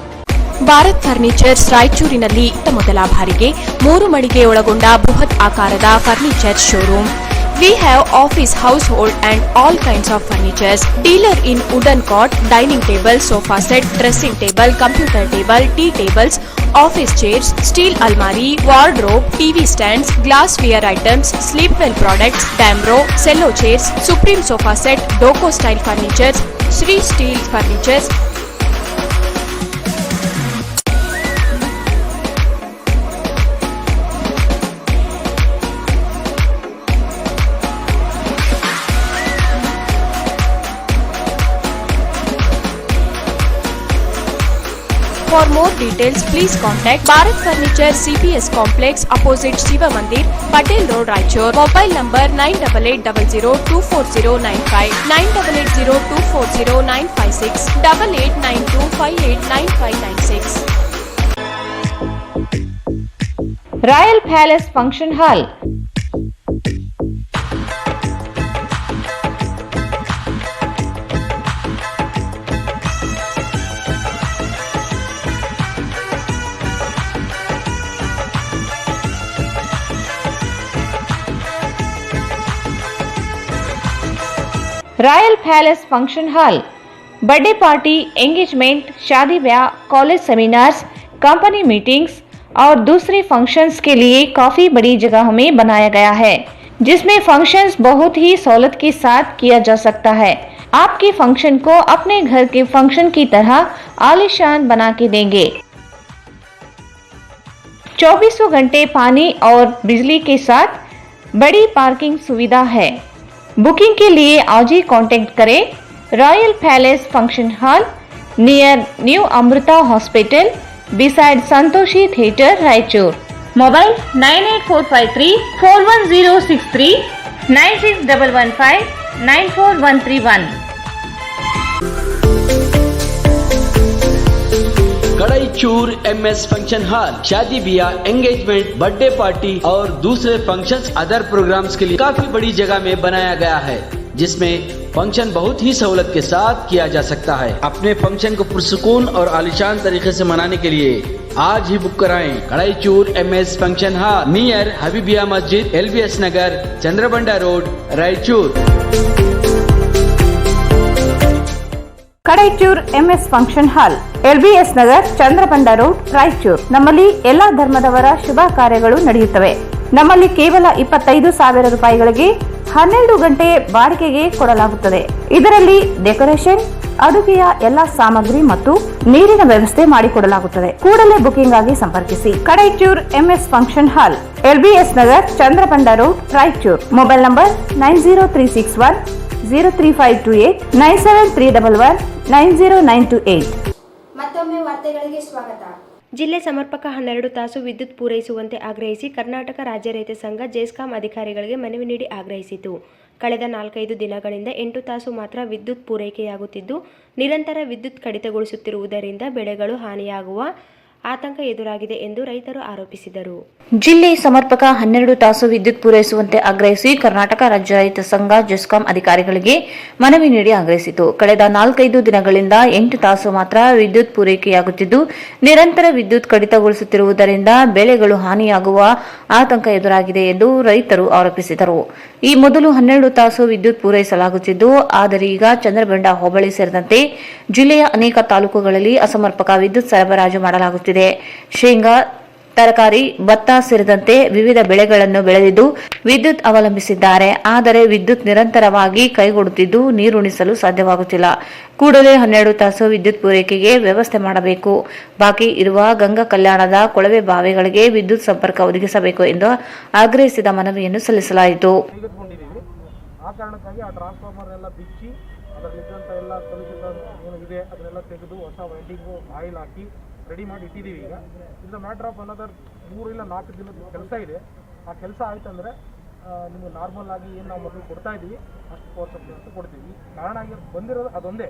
Bharat furnitures ರಾಯಚೂರಿನಲ್ಲಿ ಮೊದಲ ಬಾರಿಗೆ 3 ಮಳಿಗೆ ಒಳಗೊಂಡ ಬೃಹತ್ ಆಕಾರದ furniture showroom. We have office, household and all kinds of furnitures. Dealer in wooden cot, dining table, sofa set, dressing table, computer table, tea tables, office chairs, steel almari, wardrobe, TV stands, glassware items, sleepwell products, Damro, cello chairs, Supreme sofa set, Doco style furnitures, Sri steel furnitures. For more details, please contact Bharat Furniture CPS Complex opposite Shiva Mandir, Patel Road, Raichur. Mobile number 9880240959, 9880240956, 8892589596. Royal Palace Function Hall. Royal palace function hall birthday party, engagement, शादी ब्याह, college seminars, company meetings और दूसरे functions के लिए काफी बड़ी जगह में बनाया गया है, जिसमें फंक्शंस बहुत ही सहूलत के साथ किया जा सकता है। आपके फंक्शन को अपने घर के फंक्शन की तरह आलीशान बना के देंगे। 24 घंटे पानी और बिजली के साथ बड़ी पार्किंग सुविधा है। बुकिंग के लिए आज ही कांटेक्ट करें royal palace function hall near new Amrita hospital beside Santoshi theatre, Raichur. Mobile 98453-41063, 9615-94131. Kadaichur MS function hall शादी ब्याह, एंगेजमेंट, बर्थडे पार्टी और दूसरे फंक्शंस अदर प्रोग्राम्स के लिए काफी बड़ी जगह में बनाया गया है, जिसमें फंक्शन बहुत ही सहूलत के साथ किया जा सकता है। अपने फंक्शन को पुरसुकून और आलिशान तरीके से मनाने के लिए आज ही बुक कराएं। Kadechur MS function hall near Habibia Masjid, LBS Nagar, Chandrabanda road, Raichur. Kadechur MS function hall, LBS Nagar, Chandrabanda road, Raichur. ನಮ್ಮಲ್ಲಿ ಎಲ್ಲಾ ಧರ್ಮದವರ ಶುಭ ಕಾರ್ಯಗಳು ನಡೆಯುತ್ತವೆ. ನಮ್ಮಲ್ಲಿ ಕೇವಲ 25,000 ರೂಪಾಯಿಗಳಿಗೆ 12 ಗಂಟೆ ಬಾಡಿಗೆಗೆ ಕೊಡಲಾಗುತ್ತದೆ. ಇದರಲ್ಲಿ ಡೆಕೋರೇಷನ್, ಅಡುಗೆಯ ಎಲ್ಲಾ ಸಾಮಗ್ರಿ ಮತ್ತು ನೀರಿನ ವ್ಯವಸ್ಥೆ ಮಾಡಿಕೊಡಲಾಗುತ್ತದೆ. ಕೂಡಲೇ ಬುಕಿಂಗ್ ಆಗಿ ಸಂಪರ್ಕಿಸಿ. Kadaichur MS function hall, LBS Nagar, Chandrabanda road, Raichur. Mobile number 90361-03528, 97311-90928. ಮತ್ತೊಮ್ಮೆ ವಾರ್ತೆಗಳಿಗೆ ಸ್ವಾಗತ. ಜಿಲ್ಲೆ ಸಮರ್ಪಕ 12 ತಾಸು ವಿದ್ಯುತ್ ಪೂರೈಸುವಂತೆ ಆಗ್ರಹಿಸಿ ಕರ್ನಾಟಕ ರಾಜ್ಯ ರೈತ ಸಂಘ ಜೆಸ್ಕಾಂ ಅಧಿಕಾರಿಗಳಿಗೆ ಮನವಿ ನೀಡಿ ಆಗ್ರಹಿಸಿತು. ಕಳೆದ 4-5 ದಿನಗಳಿಂದ 8 ತಾಸು ಮಾತ್ರ ವಿದ್ಯುತ್ ಪೂರೈಕೆಯಾಗುತ್ತಿದ್ದು, ನಿರಂತರ ವಿದ್ಯುತ್ ಕಡಿತಗೊಳಿಸುತ್ತಿರುವುದರಿಂದ ಬೆಳೆಗಳು ಹಾನಿಯಾಗುವ ಆತಂಕ ಎದುರಾಗಿದೆ ಎಂದು ರೈತರು ಆರೋಪಿಸಿದರು. ಜಿಲ್ಲೆ ಸಮರ್ಪಕ 12 ತಾಸು ವಿದ್ಯುತ್ ಪೂರೈಸುವಂತೆ ಆಗ್ರಹಿಸಿ ಕರ್ನಾಟಕ ರಾಜ್ಯ ರೈತ ಸಂಘ ಜೆಸ್ಕಾಂ ಅಧಿಕಾರಿಗಳಿಗೆ ಮನವಿ ನೀಡಿ ಆಗ್ರಹಿಸಿತು. ಕಳೆದ 4-5 ದಿನಗಳಿಂದ 8 ತಾಸು ಮಾತ್ರ ವಿದ್ಯುತ್ ಪೂರೈಕೆಯಾಗುತ್ತಿದ್ದು, ನಿರಂತರ ವಿದ್ಯುತ್ ಕಡಿತಗೊಳಿಸುತ್ತಿರುವುದರಿಂದ ಬೆಳೆಗಳು ಹಾನಿಯಾಗುವ ಆತಂಕ ಎದುರಾಗಿದೆ ಎಂದು ರೈತರು ಆರೋಪಿಸಿದರು. ಈ ಮೊದಲು 12 ತಾಸು ವಿದ್ಯುತ್ ಪೂರೈಸಲಾಗುತ್ತಿದ್ದು, ಆದರೆ ಈಗ ಚಂದ್ರಬಂಡ ಹೋಬಳಿ ಸೇರಿದಂತೆ ಜಿಲ್ಲೆಯ ಅನೇಕ ತಾಲೂಕುಗಳಲ್ಲಿ ಅಸಮರ್ಪಕ ವಿದ್ಯುತ್ ಸರಬರಾಜು ಮಾಡಲಾಗುತ್ತಿದೆ. ಶೇಂಗಾ, ತರಕಾರಿ, ಭತ್ತ ಸೇರಿದಂತೆ ವಿವಿಧ ಬೆಳೆಗಳನ್ನು ಬೆಳೆದಿದ್ದು ವಿದ್ಯುತ್ ಅವಲಂಬಿಸಿದ್ದಾರೆ. ಆದರೆ ವಿದ್ಯುತ್ ನಿರಂತರವಾಗಿ ಕೈಗೊಡುತ್ತಿದ್ದು ನೀರುಣಿಸಲು ಸಾಧ್ಯವಾಗುತ್ತಿಲ್ಲ. ಕೂಡಲೇ 12 ತಾಸು ವಿದ್ಯುತ್ ಪೂರೈಕೆಗೆ ವ್ಯವಸ್ಥೆ ಮಾಡಬೇಕು. ಬಾಕಿ ಇರುವ ಗಂಗಾ ಕಲ್ಯಾಣದ ಕೊಳವೆ ಬಾವಿಗಳಿಗೆ ವಿದ್ಯುತ್ ಸಂಪರ್ಕ ಒದಗಿಸಬೇಕು ಎಂದು ಆಗ್ರಹಿಸಿದ ಮನವಿಯನ್ನು ಸಲ್ಲಿಸಲಾಯಿತು. ಆ ಕಾರಣಕ್ಕಾಗಿ ಆ ಟ್ರಾನ್ಸ್ಫಾರ್ಮರ್ ಎಲ್ಲ ಬಿಚ್ಚಿ ಅದರಲ್ಲಿದ್ದಂಥ ಎಲ್ಲ ಕಲುಷಿತ ಏನು ಇದೆ ಅದನ್ನೆಲ್ಲ ತೆಗೆದು ಹೊಸ ವೈಂಡಿಂಗು ಆಯಿಲ್ ಹಾಕಿ ರೆಡಿ ಮಾಡಿ ಇಟ್ಟಿದ್ದೀವಿ. ಈಗ is a matter of another 3 ಇಲ್ಲ 4 ದಿನದ ಕೆಲಸ ಇದೆ. ಆ ಕೆಲಸ ಆಯ್ತಂದರೆ ನಿಮಗೆ ನಾರ್ಮಲ್ ಆಗಿ ಏನು ನಾವು ಮೊದಲು ಕೊಡ್ತಾ ಇದ್ದೀವಿ ಅಷ್ಟು ಪವರ್ ಸಪ್ಲೈ ಅಂತ ಕೊಡ್ತೀವಿ. ಕಾರಣ ಆಗಿ ಬಂದಿರೋದು ಅದೊಂದೇ.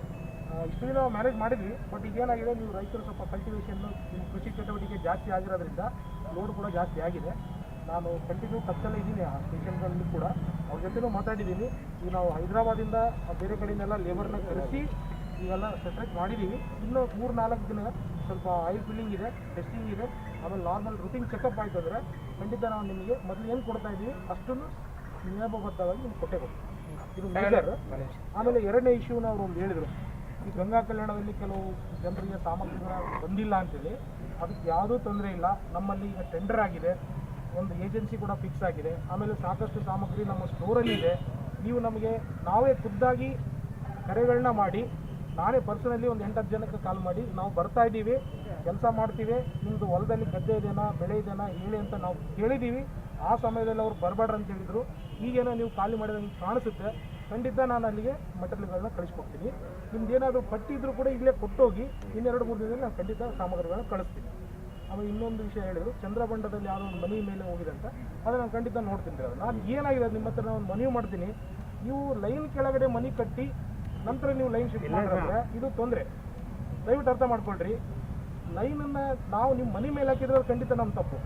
ಇಷ್ಟು ದಿನ ನಾವು ಮ್ಯಾನೇಜ್ ಮಾಡಿದ್ವಿ. ಬಟ್ ಈಗೇನಾಗಿದೆ, ನೀವು ರೈತರು ಸ್ವಲ್ಪ ಕಲ್ಟಿವೇಷನ್ನು ನಿಮ್ಮ ಕೃಷಿ ಚಟುವಟಿಕೆ ಜಾಸ್ತಿ ಆಗಿರೋದ್ರಿಂದ ಲೋಡ್ ಕೂಡ ಜಾಸ್ತಿ ಆಗಿದೆ. ನಾನು ಕಂಟಿನ್ಯೂ ಟಚ್ಚಲ್ಲೇ ಇದ್ದೀನಿ ಆ ಸ್ಟೇಷನ್ಗಳಲ್ಲಿ ಕೂಡ, ಅವ್ರ ಜೊತೆನೂ ಮಾತಾಡಿದ್ದೀನಿ. ಈಗ ನಾವು ಹೈದರಾಬಾದಿಂದ ಬೇರೆ ಕಡೆಯಿಂದೆಲ್ಲ ಲೇಬರ್ನ ಕರೆಸಿ ಇವೆಲ್ಲ ಸೆಟ್ರೇಟ್ ಮಾಡಿದ್ದೀವಿ. ಇನ್ನೂ 3-4 ದಿನ ಸ್ವಲ್ಪ ಆಯಿಲ್ ಫಿಲ್ಲಿಂಗ್ ಇದೆ, ಟೆಸ್ಟಿಂಗ್ ಇದೆ, ಆಮೇಲೆ ನಾರ್ಮಲ್ ರೂಟೀನ್ ಚೆಕಪ್ ಆಯ್ತು ಅಂದರೆ ಖಂಡಿತ ನಾವು ನಿಮಗೆ ಮೊದಲು ಏನು ಕೊಡ್ತಾ ಇದ್ದೀವಿ ಅಷ್ಟನ್ನು ನಿಯಮಬದ್ಧವಾಗಿ ನಿಮ್ಗೆ ಕೊಟ್ಟೆ ಕೊಡ್ತೀವಿ. ಇದು ಮೇಜರ್. ಆಮೇಲೆ ಎರಡನೇ ಇಶ್ಯೂನ ಅವರು ಒಂದು ಹೇಳಿದರು, ಈ ಗಂಗಾ ಕಲ್ಯಾಣದಲ್ಲಿ ಕೆಲವು ಜನರಿಗೆ ಸಾಮಗ್ರಿಗಳ ಬಂದಿಲ್ಲ ಅಂತೇಳಿ. ಅದಕ್ಕೆ ಯಾವುದೂ ತೊಂದರೆ ಇಲ್ಲ, ನಮ್ಮಲ್ಲಿ ಈಗ ಟೆಂಡರ್ ಆಗಿದೆ, ಒಂದು ಏಜೆನ್ಸಿ ಕೂಡ ಫಿಕ್ಸ್ ಆಗಿದೆ, ಆಮೇಲೆ ಸಾಕಷ್ಟು ಸಾಮಗ್ರಿ ನಮ್ಮ ಸ್ಟೋರಲ್ಲಿ ಇದೆ. ನೀವು ನಮಗೆ ನಾವೇ ಖುದ್ದಾಗಿ ಕರೆಗಳನ್ನ ಮಾಡಿ, ನಾನೇ ಪರ್ಸನಲಿ ಒಂದು 8-10 ಜನಕ್ಕೆ ಕಾಲ್ ಮಾಡಿ ನಾವು ಬರ್ತಾ ಇದ್ದೀವಿ, ಕೆಲಸ ಮಾಡ್ತೀವಿ, ನಿಮ್ಮದು ಹೊಲದಲ್ಲಿ ಗದ್ದೆ ಇದೆನಾ ಬೆಳೆ ಇದೆನಾ ಹೇಳಿ ಅಂತ ನಾವು ಕೇಳಿದ್ದೀವಿ. ಆ ಸಮಯದಲ್ಲಿ ಅವ್ರು ಬರಬೇಡ್ರಿ ಅಂತ ಹೇಳಿದರು. ಈಗೇನೋ ನೀವು ಖಾಲಿ ಮಾಡಿದಂಗೆ ಕಾಣಿಸುತ್ತೆ, ಖಂಡಿತ ನಾನು ಅಲ್ಲಿಗೆ ಮೆಟೀರಿಯಲ್ಗಳನ್ನ ಕಳಿಸ್ಕೊಡ್ತೀನಿ. ನಿಮ್ದು ಏನಾದರೂ ಪಟ್ಟಿ ಇದ್ರೂ ಕೂಡ ಇಲ್ಲೇ ಕೊಟ್ಟೋಗಿ, 2-3 ದಿನದಲ್ಲಿ ನಾನು ಖಂಡಿತ ಸಾಮಗ್ರಿಗಳನ್ನ ಕಳಿಸ್ತೀನಿ. ಆಮೇಲೆ ಇನ್ನೊಂದು ವಿಷಯ ಹೇಳಿದರು, ಚಂದ್ರಬಂಡದಲ್ಲಿ ಯಾವುದೋ ಒಂದು ಮನೆ ಮೇಲೆ ಹೋಗಿದೆ ಅಂತ, ಅದು ನಾನು ಖಂಡಿತ ನೋಡ್ತೀನಿ. ಅದು ನಾನು ಏನಾಗಿದೆ ನಿಮ್ಮ ಹತ್ರ ನಾನು ಒಂದು ಮನವಿ ಮಾಡ್ತೀನಿ, ನೀವು ಲೈನ್ ಕೆಳಗಡೆ ಮನೆ ಕಟ್ಟಿ ನಂತರ ನೀವು ಲೈನ್ ಶಿಫ್ಟ್ ಮಾಡಿದ್ರೆ ಇದು ತೊಂದರೆ. ದಯವಿಟ್ಟು ಅರ್ಥ ಮಾಡ್ಕೊಳ್ರಿ, ಲೈನನ್ನು ನಾವು ನಿಮ್ಮ ಮನೆ ಮೇಲೆ ಹಾಕಿದ್ರೆ ಖಂಡಿತ ನಮ್ಮ ತಪ್ಪು.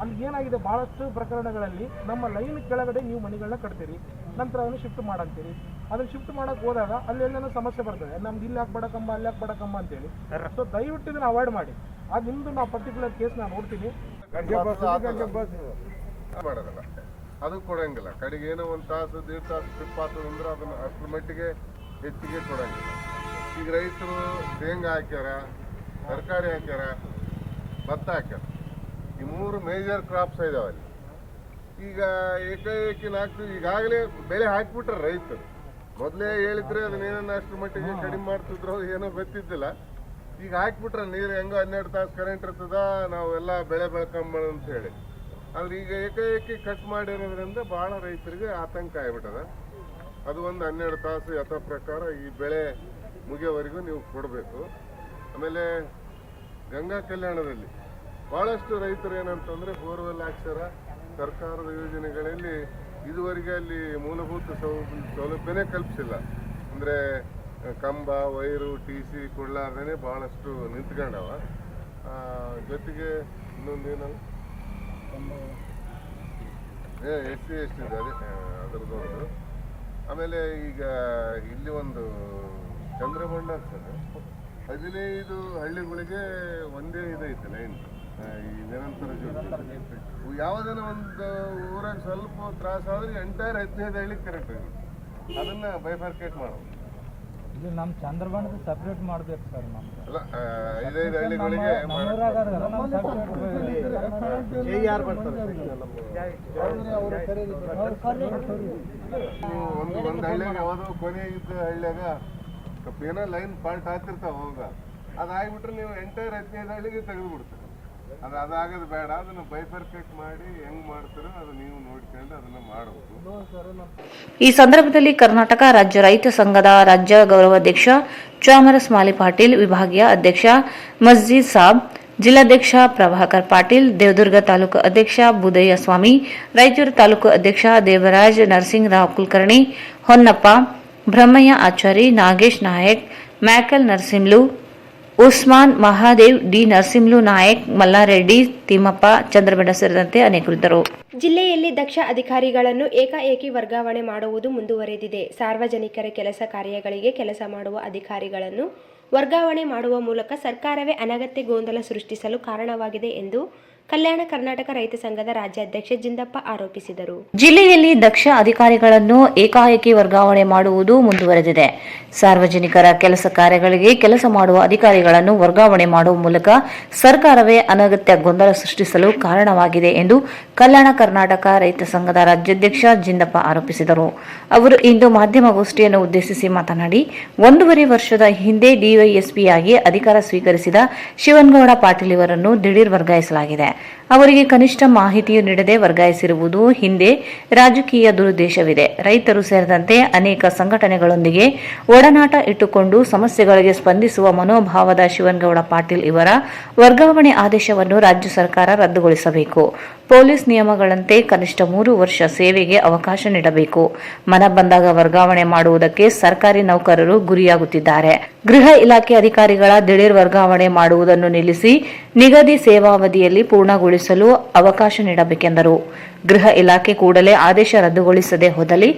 ಅಲ್ಲಿ ಏನಾಗಿದೆ, ಭಾಳಷ್ಟು ಪ್ರಕರಣಗಳಲ್ಲಿ ನಮ್ಮ ಲೈನ್ ಕೆಳಗಡೆ ನೀವು ಮನೆಗಳನ್ನ ಕಟ್ತೀರಿ, ನಂತರ ಅದನ್ನು ಶಿಫ್ಟ್ ಮಾಡಂತೀರಿ. ಅದನ್ನು ಶಿಫ್ಟ್ ಮಾಡೋಕ್ಕೆ ಹೋದಾಗ ಅಲ್ಲೆಲ್ಲನೂ ಸಮಸ್ಯೆ ಬರ್ತದೆ, ನಮ್ಗೆ ಇಲ್ಲಿ ಹಾಕ್ಬೇಡಕ್ಕಮ್ಮ ಅಲ್ಲಿ ಹಾಕ್ಬೇಡಕ್ಕಮ್ಮ ಅಂತೇಳಿ. ಸೊ ದಯವಿಟ್ಟು ಇದನ್ನು ಅವಾಯ್ಡ್ ಮಾಡಿ. ಅದು ನಿಮ್ಮದು ನಾವು ಪರ್ಟಿಕ್ಯುಲರ್ ಕೇಸ್ ನಾನು ನೋಡ್ತೀನಿ. ಮಾಡೋದಲ್ಲ, ಅದು ಕೊಡಂಗಿಲ್ಲ. ಕಡೆಗೆ ಏನೋ 1 ತಾಸು 1.5 ತಾಸು ಟ್ರಿಪ್ ಆಗ್ತದಂದ್ರೆ ಅದನ್ನು ಅಷ್ಟರ ಮಟ್ಟಿಗೆ ಹೆಚ್ಚಿಗೆ ಕೊಡಂಗಿಲ್ಲ. ಈಗ ರೈತರು ಶೇಂಗಾ ಹಾಕ್ಯಾರ, ತರಕಾರಿ ಹಾಕ್ಯಾರ, ಭತ್ತ ಹಾಕ್ಯಾರ, ಈ 3 ಮೇಜರ್ ಕ್ರಾಪ್ಸ್ ಇದಾವೆ ಅಲ್ಲಿ. ಈಗ ಏಕಾಏಕಿ ಈಗಾಗಲೇ ಬೆಳೆ ಹಾಕಿಬಿಟ್ರೆ ರೈತರು ಮೊದಲೇ ಹೇಳಿದ್ರೆ ಅದನ್ನೇನನ್ನ ಅಷ್ಟರ ಮಟ್ಟಿಗೆ ಕಡಿಮೆ ಮಾಡ್ತಿದ್ರು, ಏನೋ ಗೊತ್ತಿದ್ದಿಲ್ಲ. ಈಗ ಹಾಕ್ಬಿಟ್ರೆ ನೀರು ಹೆಂಗೋ 12 ತಾಸು ಕರೆಂಟ್ ಇರ್ತದ, ನಾವೆಲ್ಲ ಬೆಳೆ ಬೆಳ್ಕೊಂಬ ಅಂತ ಹೇಳಿ. ಆದ್ರೆ ಈಗ ಏಕಾಏಕಿ ಕಟ್ ಮಾಡಿರೋದ್ರಿಂದ ಭಾಳ ರೈತರಿಗೆ ಆತಂಕ ಆಗಿಬಿಟ್ಟದ. ಅದು ಒಂದು 12 ತಾಸು ಯಥ ಪ್ರಕಾರ ಈ ಬೆಳೆ ಮುಗಿಯೋವರೆಗೂ ನೀವು ಕೊಡಬೇಕು. ಆಮೇಲೆ ಗಂಗಾ ಕಲ್ಯಾಣದಲ್ಲಿ ಭಾಳಷ್ಟು ರೈತರು ಏನಂತಂದರೆ ಬೋರ್ವೆಲ್ ಹಾಕ್ಸ್ಯಾರ, ಸರ್ಕಾರದ ಯೋಜನೆಗಳಲ್ಲಿ ಇದುವರೆಗೆ ಅಲ್ಲಿ ಮೂಲಭೂತ ಸೌಲಭ್ಯನೇ ಕಲ್ಪಿಸಿಲ್ಲ. ಅಂದರೆ ಕಂಬ, ವೈರು, TC ಕೊಡಲಾರ್ದೇ ಭಾಳಷ್ಟು ನಿಂತ್ಕೊಂಡವ. ಜೊತೆಗೆ ಇನ್ನೊಂದೇನಲ್ಲ SC ಇದೆ, ಅದರದ್ದು ಒಂದು. ಆಮೇಲೆ ಈಗ ಇಲ್ಲಿ ಒಂದು ಚಂದ್ರಬಂಡ ಅಂತಂದರೆ 15 ಹಳ್ಳಿಗಳಿಗೆ ಒಂದೇ ಇದೈತೆ ಲೈನ್, ಈ ನಿರಂತರ ಜೊತೆ. ಯಾವುದೇನೋ ಒಂದು ಊರಾಗ ಸ್ವಲ್ಪ ತ್ರಾಸಾದ್ರೆ ಎಂಟೈರ್ 15 ಹಳ್ಳಿಗೆ ಕರೆಕ್ಟ್ ಆಗಿದೆ. ಅದನ್ನು ಬೈಫರ್ಕೇಟ್ ಮಾಡೋದು. ಇದು ನಮ್ಮ ಚಂದ್ರಬಂಡದ ಸಪ್ರೇಟ್ ಮಾಡಬೇಕು ಸರ್. ನಮ್ಮ ಅಲ್ಲ 5 ಹಳ್ಳಿಗಳಿಗೆ ಒಂದು ಹಳ್ಳಿಯಾಗ ಯಾವುದೋ ಕೊನೆಗಿದ್ದ ಹಳ್ಳಿಯಾಗ ಏನೋ ಲೈನ್ ಪಾಲ್ಟ್ ಹಾಕ್ತಿರ್ತಾವ, ಹೋಗ ಅದಾಗ್ಬಿಟ್ರೆ ನೀವು ಎಂಟೈರ್ 15 ಹಳ್ಳಿಗೆ ತೆಗೆದುಬಿಡ್ತೀರಿ. ಅದಾಗೋದು ಬೇಡ. ಅದನ್ನು ಬೈಫರ್ಕೇಟ್ ಮಾಡಿ ಹೆಂಗ್ ಮಾಡ್ತೀರೋ ಅದು ನೀವು ನೋಡ್ಕೊಂಡು ಅದನ್ನ ಮಾಡಬೇಕು. ಈ ಸಂದರ್ಭದಲ್ಲಿ ಕರ್ನಾಟಕ ರಾಜ್ಯ ರೈತ ಸಂಘದ ರಾಜ್ಯ ಗೌರವಾಧ್ಯಕ್ಷ ಚಾಮರಸ್ ಮಾಲಿ ಪಾಟೀಲ್, ವಿಭಾಗೀಯ ಅಧ್ಯಕ್ಷ ಮಸ್ಜಿದ್ ಸಾಬ್, ಜಿಲ್ಲಾಧ್ಯಕ್ಷ ಪ್ರಭಾಕರ್ ಪಾಟೀಲ್, ದೇವದುರ್ಗ ತಾಲೂಕು ಅಧ್ಯಕ್ಷ ಬುದಯ್ಯ ಸ್ವಾಮಿ, ರಾಯಚೂರು ತಾಲೂಕು ಅಧ್ಯಕ್ಷ ದೇವರಾಜ್ ನರಸಿಂಗ್ ರಾವ್ ಕುಲಕರ್ಣಿ, ಹೊನ್ನಪ್ಪ, ಬ್ರಹ್ಮಯ್ಯ ಆಚಾರಿ, ನಾಗೇಶ್ ನಾಯಕ್, ಮ್ಯಾಕಲ್ ನರಸಿಂಹಲು, ಉಸ್ಮಾನ್, ಮಹಾದೇವ್, ಡಿ ನರಸಿಂಹಲು ನಾಯಕ್, ಮಲ್ಲಾರೆಡ್ಡಿ, ತಿಮ್ಮಪ್ಪ, ಚಂದ್ರಬೆಂಡ ಸೇರಿದಂತೆ ಅನೇಕರಿದ್ದರು. ಜಿಲ್ಲೆಯಲ್ಲಿ ದಕ್ಷ ಅಧಿಕಾರಿಗಳನ್ನು ಏಕಾಏಕಿ ವರ್ಗಾವಣೆ ಮಾಡುವುದು ಮುಂದುವರೆದಿದೆ. ಸಾರ್ವಜನಿಕರ ಕೆಲಸ ಕಾರ್ಯಗಳಿಗೆ ಕೆಲಸ ಮಾಡುವ ಅಧಿಕಾರಿಗಳನ್ನು ವರ್ಗಾವಣೆ ಮಾಡುವ ಮೂಲಕ ಸರ್ಕಾರವೇ ಅನಗತ್ಯ ಗೊಂದಲ ಸೃಷ್ಟಿಸಲು ಕಾರಣವಾಗಿದೆ ಎಂದು ಕಲ್ಯಾಣ ಕರ್ನಾಟಕ ರೈತ ಸಂಘದ ರಾಜ್ಯಾಧ್ಯಕ್ಷ ಜಿಂದಪ್ಪ ಆರೋಪಿಸಿದರು. ಜಿಲ್ಲೆಯಲ್ಲಿ ದಕ್ಷ ಅಧಿಕಾರಿಗಳನ್ನು ಏಕಾಏಕಿ ವರ್ಗಾವಣೆ ಮಾಡುವುದು ಮುಂದುವರೆದಿದೆ. ಸಾರ್ವಜನಿಕರ ಕೆಲಸ ಕಾರ್ಯಗಳಿಗೆ ಕೆಲಸ ಮಾಡುವ ಅಧಿಕಾರಿಗಳನ್ನು ವರ್ಗಾವಣೆ ಮಾಡುವ ಮೂಲಕ ಸರ್ಕಾರವೇ ಅನಗತ್ಯ ಗೊಂದಲ ಸೃಷ್ಟಿಸಲು ಕಾರಣವಾಗಿದೆ ಎಂದು ಕಲ್ಯಾಣ ಕರ್ನಾಟಕ ರೈತ ಸಂಘದ ರಾಜ್ಯಾಧ್ಯಕ್ಷ ಜಿಂದಪ್ಪ ಆರೋಪಿಸಿದರು. ಅವರು ಇಂದು ಮಾಧ್ಯಮಗೋಷ್ಠಿಯನ್ನು ಉದ್ದೇಶಿಸಿ ಮಾತನಾಡಿ, 1.5 ವರ್ಷದ ಹಿಂದೆ ಡಿವೈಎಸ್ಪಿಯಾಗಿ ಅಧಿಕಾರ ಸ್ವೀಕರಿಸಿದ ಶಿವನಗೌಡ ಪಾಟೀಲ್ ಇವರನ್ನು ದಿಢೀರ್ ವರ್ಗಾಯಿಸಲಾಗಿದೆ. ಅವರಿಗೆ ಕನಿಷ್ಠ ಮಾಹಿತಿಯೂ ನೀಡದೆ ವರ್ಗಾಯಿಸಿರುವುದು ಹಿಂದೆ ರಾಜಕೀಯ ದುರುದ್ದೇಶವಿದೆ. ರೈತರು ಸೇರಿದಂತೆ ಅನೇಕ ಸಂಘಟನೆಗಳೊಂದಿಗೆ ಒಡನಾಟ ಇಟ್ಟುಕೊಂಡು ಸಮಸ್ಯೆಗಳಿಗೆ ಸ್ಪಂದಿಸುವ ಮನೋಭಾವದ ಶಿವನಗೌಡ ಪಾಟೀಲ್ ಇವರ ವರ್ಗಾವಣೆ ಆದೇಶವನ್ನು ರಾಜ್ಯ ಸರ್ಕಾರ ರದ್ದುಗೊಳಿಸಬೇಕು. ಪೊಲೀಸ್ ನಿಯಮಗಳಂತೆ ಕನಿಷ್ಠ 3 ವರ್ಷ ಸೇವೆಗೆ ಅವಕಾಶ ನೀಡಬೇಕು. ಮನ ಬಂದಾಗ ವರ್ಗಾವಣೆ ಮಾಡುವುದಕ್ಕೆ ಸರ್ಕಾರಿ ನೌಕರರು ಗುರಿಯಾಗುತ್ತಿದ್ದಾರೆ. ಗೃಹ ಇಲಾಖೆ ಅಧಿಕಾರಿಗಳ ದಿಢೀರ್ ವರ್ಗಾವಣೆ ಮಾಡುವುದನ್ನು ನಿಲ್ಲಿಸಿ ನಿಗದಿ ಸೇವಾವಧಿಯಲ್ಲಿ ಪೂರ್ಣಗೊಳಿಸಲು ಅವಕಾಶ ನೀಡಬೇಕೆಂದರು. ಗೃಹ ಇಲಾಖೆ ಕೂಡಲೇ ಆದೇಶ ರದ್ದುಗೊಳಿಸದೆ ಹೋದಲ್ಲಿ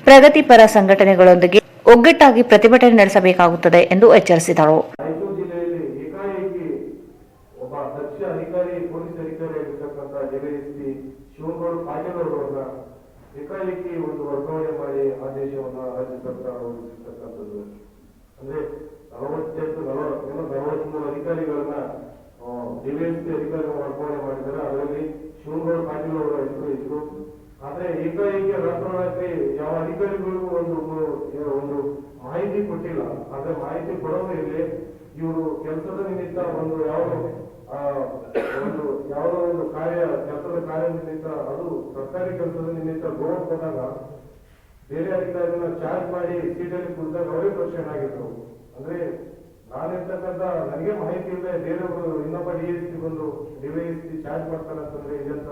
ಪ್ರಗತಿಪರ ಸಂಘಟನೆಗಳೊಂದಿಗೆ ಒಗ್ಗಟ್ಟಾಗಿ ಪ್ರತಿಭಟನೆ ನಡೆಸಬೇಕಾಗುತ್ತದೆ ಎಂದು ಎಚ್ಚರಿಸಿದರು. ರಾಯಚೂರು ಜಿಲ್ಲೆಯಲ್ಲಿ ಏಕಾಏಕಿ ಒಬ್ಬ ದಕ್ಷ ಅಧಿಕಾರಿ ಪೊಲೀಸ್ ಅಧಿಕಾರಿಯಾಗಿರ್ತಕ್ಕಂಥ ಡಿವೈಎಸ್ಪಿ ಶಿವಗೌಡ ಪಾಟೀಲ್ ಅವರನ್ನ ಏಕಾಏಕಿ ಒಂದು ವರ್ಗಾವಣೆ ಮಾಡಿ ಆದೇಶವನ್ನು ರಾಜ್ಯ ಸರ್ಕಾರ ಹೊರಡಿಸಿರ್ತಕ್ಕಂಥದ್ದು. ಅಂದ್ರೆ 43 ಅಧಿಕಾರಿಗಳನ್ನ ಡಿವೈಎಸ್ಪಿ ಅಧಿಕಾರಿಗಳು ವರ್ಗಾವಣೆ ಮಾಡಿದ್ದಾರೆ. ಅದರಲ್ಲಿ ಶಿವಗೌಡ ಪಾಟೀಲ್ ಅವರ ಹೆಸರು ಇದ್ರು. ಆದ್ರೆ ಏಕಾಏಕಿ ರಾತ್ರೋರಾತ್ರಿ ಯಾವ ಅಧಿಕಾರಿಗಳಿಗೂ ಒಂದು ಮಾಹಿತಿ ಕೊಟ್ಟಿಲ್ಲ. ಆದ್ರೆ ಮಾಹಿತಿ ಕೊಡೋದು ಇಲ್ಲಿ ಇವರು ಕೆಲಸದ ನಿಮಿತ್ತ ಯಾವುದೋ ಒಂದು ಕೆಲಸದ ಕಾರ್ಯ ನಿಮಿತ್ತ, ಅದು ಸರ್ಕಾರಿ ಕೆಲಸದ ನಿಮಿತ್ತ ಗೋವಾ ಹೋದಾಗ ಬೇರೆ ಅಧಿಕಾರಿಗಳನ್ನ ಚಾರ್ಜ್ ಮಾಡಿ ಸೀಟಲ್ಲಿ ಕುಳಿತಾಗ ಅವರೇ ಕ್ವಶನ್ ಆಗಿದ್ರು. ಅಂದ್ರೆ ನಾನಿರ್ತಕ್ಕಂಥ ನನಗೆ ಮಾಹಿತಿ ಇಲ್ಲ, ಬೇರೆಯವರು ಇನ್ನೊಬ್ಬ ಡಿಎಸ್ಪಿ ಬಂದು ಡಿವೈಎಸ್ಪಿ ಚಾರ್ಜ್ ಮಾಡ್ತಾರೆ ಅಂತಂದ್ರೆ ಇದೆಂತ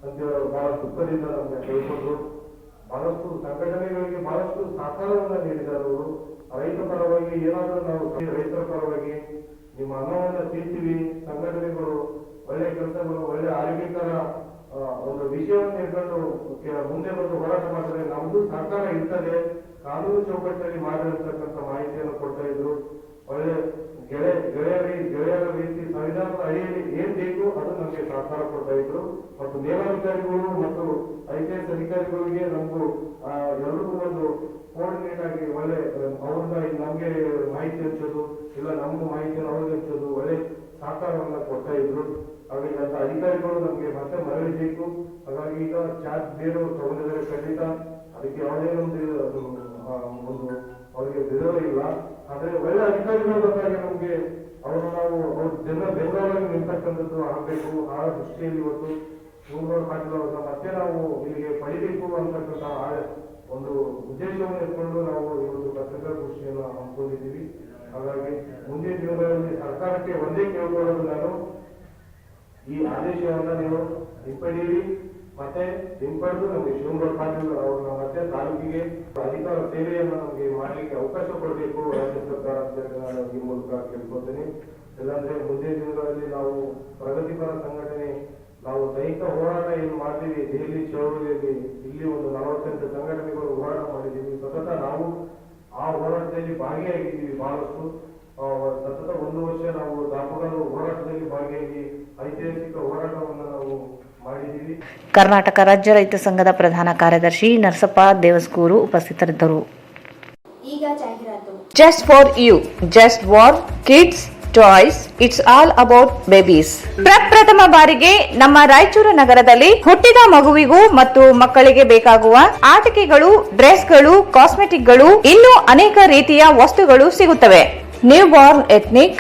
ಅಂತ ಬಹಳ ದುಃಖದಿಂದ ನಮ್ಗೆ ಹೇಳ್ಕೊಂಡ್ರು. ಬಹಳಷ್ಟು ಸಂಘಟನೆಗಳಿಗೆ ಬಹಳಷ್ಟು ಸಹಕಾರವನ್ನ ನೀಡಿದ್ದಾರೆ ಅವರು. ರೈತ ಪರವಾಗಿ ಏನಾದರೂ ನಾವು ರೈತರ ಪರವಾಗಿ ನಿಮ್ಮ ಅನ್ನವನ್ನ ತಿಂತೀವಿ, ಸಂಘಟನೆಗಳು ಒಳ್ಳೆ ಕೆಲಸಗಳು, ಒಳ್ಳೆ ಆರೋಗ್ಯಕರ ಒಂದು ವಿಷಯವನ್ನು ಇಟ್ಕೊಂಡು ಮುಂದೆ ಬಂದು ಹೋರಾಟ ಮಾಡಿದ್ರೆ ನಮ್ದು ಸಹಕಾರ ಇರ್ತದೆ, ಕಾನೂನು ಚೌಕಟ್ಟಲ್ಲಿ ಮಾಡಿರ್ತಕ್ಕಂಥ ಮಾಹಿತಿಯನ್ನು ಕೊಡ್ತಾ ಇದ್ರು. ಒಳ್ಳೆ ಗೆಳೆಯರ ರೀತಿ ಸಂವಿಧಾನದ ಅಡಿಯಲ್ಲಿ ಏನ್ ಬೇಕು ಅದು ನಮಗೆ ಸಹಕಾರ ಕೊಡ್ತಾ ಇದ್ರು. ಮತ್ತು ಮೇಲಾಧಿಕಾರಿಗಳು ಮತ್ತು IPS ಅಧಿಕಾರಿಗಳಿಗೆ ನಮಗೂ ಎಲ್ರಿಗೂ ಒಂದು ಕೋಆರ್ಡಿನೇಟ್ ಆಗಿ ಒಳ್ಳೆ ಅವ್ರನ್ನ ನಮ್ಗೆ ಮಾಹಿತಿ ಹಂಚೋದು, ಇಲ್ಲ ನಮ್ಗೂ ಮಾಹಿತಿಯನ್ನು ಅವ್ರಿಗೆ ಹಂಚೋದು, ಒಳ್ಳೆ ಸಹಕಾರವನ್ನ ಕೊಡ್ತಾ ಇದ್ರು. ಹಾಗಾಗಿ ಅಂತ ಅಧಿಕಾರಿಗಳು ನಮ್ಗೆ ಮತ್ತೆ ಮರಳಿಬೇಕು. ಹಾಗಾಗಿ ಈಗ ಚಾರ್ಜ್ ಬೇರೆಯವರು ತಗೊಂಡಿದ್ದಾರೆ ಖಂಡಿತ, ಅದಕ್ಕೆ ಯಾವುದೇ ಒಂದು ಅವರಿಗೆ ವಿರೋಧ ಇಲ್ಲ. ಆದ್ರೆ ಒಳ್ಳೆ ಅಧಿಕಾರಿಗಳ ಬಗ್ಗೆ ನಮ್ಗೆ ಅವರು ಅವ್ರ ಬೆಂಬಲವಾಗಿ ನಿಲ್ತಕ್ಕಂಥದ್ದು ಆಗಬೇಕು. ಆ ದೃಷ್ಟಿಯಲ್ಲಿ ಇವತ್ತು ಶಿವಗೌಡ ಪಾಟೀಲ್ ಅವರನ್ನ ಮತ್ತೆ ನಾವು ಇಲ್ಲಿಗೆ ಪಡಿಬೇಕು ಅಂತಕ್ಕಂಥ ಒಂದು ಉದ್ದೇಶವನ್ನು ಇಟ್ಕೊಂಡು ನಾವು ಇವತ್ತು ಪತ್ರಿಕಾಗೋಷ್ಠಿಯನ್ನು ಹಮ್ಮಿಕೊಂಡಿದ್ದೀವಿ. ಹಾಗಾಗಿ ಮುಂದಿನ ದಿನಗಳಲ್ಲಿ ಸರ್ಕಾರಕ್ಕೆ ಒಂದೇ ಕೇಳ್ಕೊಳ್ಳೋದು, ನಾನು ಈ ಆದೇಶವನ್ನ ನೀವು ಹಿಂಪಡೀರಿ, ಮತ್ತೆ ಹಿಂಪಡೆದು ನಮಗೆ ಶಿವಗೌಡ ಪಾಟೀಲ್ ಅವ್ರನ್ನ ಮತ್ತೆ ತಾಲೂಕಿಗೆ ಅಧಿಕಾರ ಸೇವೆಯನ್ನು ನಮಗೆ ಮಾಡ್ಲಿಕ್ಕೆ ಅವಕಾಶ ಕೊಡಬೇಕು ರಾಜ್ಯ ಸರ್ಕಾರ ಅಂತ ನಾನು ಈ ಮೂಲಕ ಕೇಳ್ಕೊಳ್ತೇನೆ. ಇಲ್ಲಾಂದ್ರೆ ಮುಂದಿನ ದಿನಗಳಲ್ಲಿ ನಾವು ಪ್ರಗತಿಪರ ಸಂಘಟನೆ, ನಾವು ದೈಹಿಕ ಹೋರಾಟ ಏನು ಮಾಡ್ತೀವಿ ದೆಹಲಿ ಚಳವಳಿಯಲ್ಲಿ, ಇಲ್ಲಿ ಒಂದು 48 ಸಂಘಟನೆಗಳು ಹೋರಾಟ ಮಾಡಿದ್ದೀವಿ. ಸತತ ನಾವು ಆ ಹೋರಾಟದಲ್ಲಿ ಭಾಗಿಯಾಗಿದ್ದೀವಿ. ಬಹಳಷ್ಟು ಸತತ 1 ವರ್ಷ ನಾವು ದಾಪಗಾಲು ಹೋರಾಟದಲ್ಲಿ ಭಾಗಿಯಾಗಿ ಐತಿಹಾಸಿಕ ಹೋರಾಟವನ್ನು ನಾವು ಮಾಡಿದ್ದೀವಿ. ಕರ್ನಾಟಕ ರಾಜ್ಯ ರೈತ ಸಂಘದ ಪ್ರಧಾನ ಕಾರ್ಯದರ್ಶಿ ನರಸಪ್ಪ ದೇವಸ್ಕೂರು ಉಪಸ್ಥಿತರಿದ್ದರು. ಈಗ ಜಾಹೀರಾತು. Just for you, just for kids toys, it's all about babies. ಪ್ರಪ್ರಥಮ ಬಾರಿಗೆ ನಮ್ಮ ರಾಯಚೂರು ನಗರದಲ್ಲಿ ಹುಟ್ಟಿದ ಮಗುವಿಗೂ ಮತ್ತು ಮಕ್ಕಳಿಗೆ ಬೇಕಾಗುವ ಆಟಿಕೆಗಳು, ಡ್ರೆಸ್ಗಳು, ಕಾಸ್ಮೆಟಿಕ್ಗಳು, ಇನ್ನೂ ಅನೇಕ ರೀತಿಯ ವಸ್ತುಗಳು ಸಿಗುತ್ತವೆ. ನ್ಯೂ ಬಾರ್ನ್ ಎಥ್ನಿಕ್,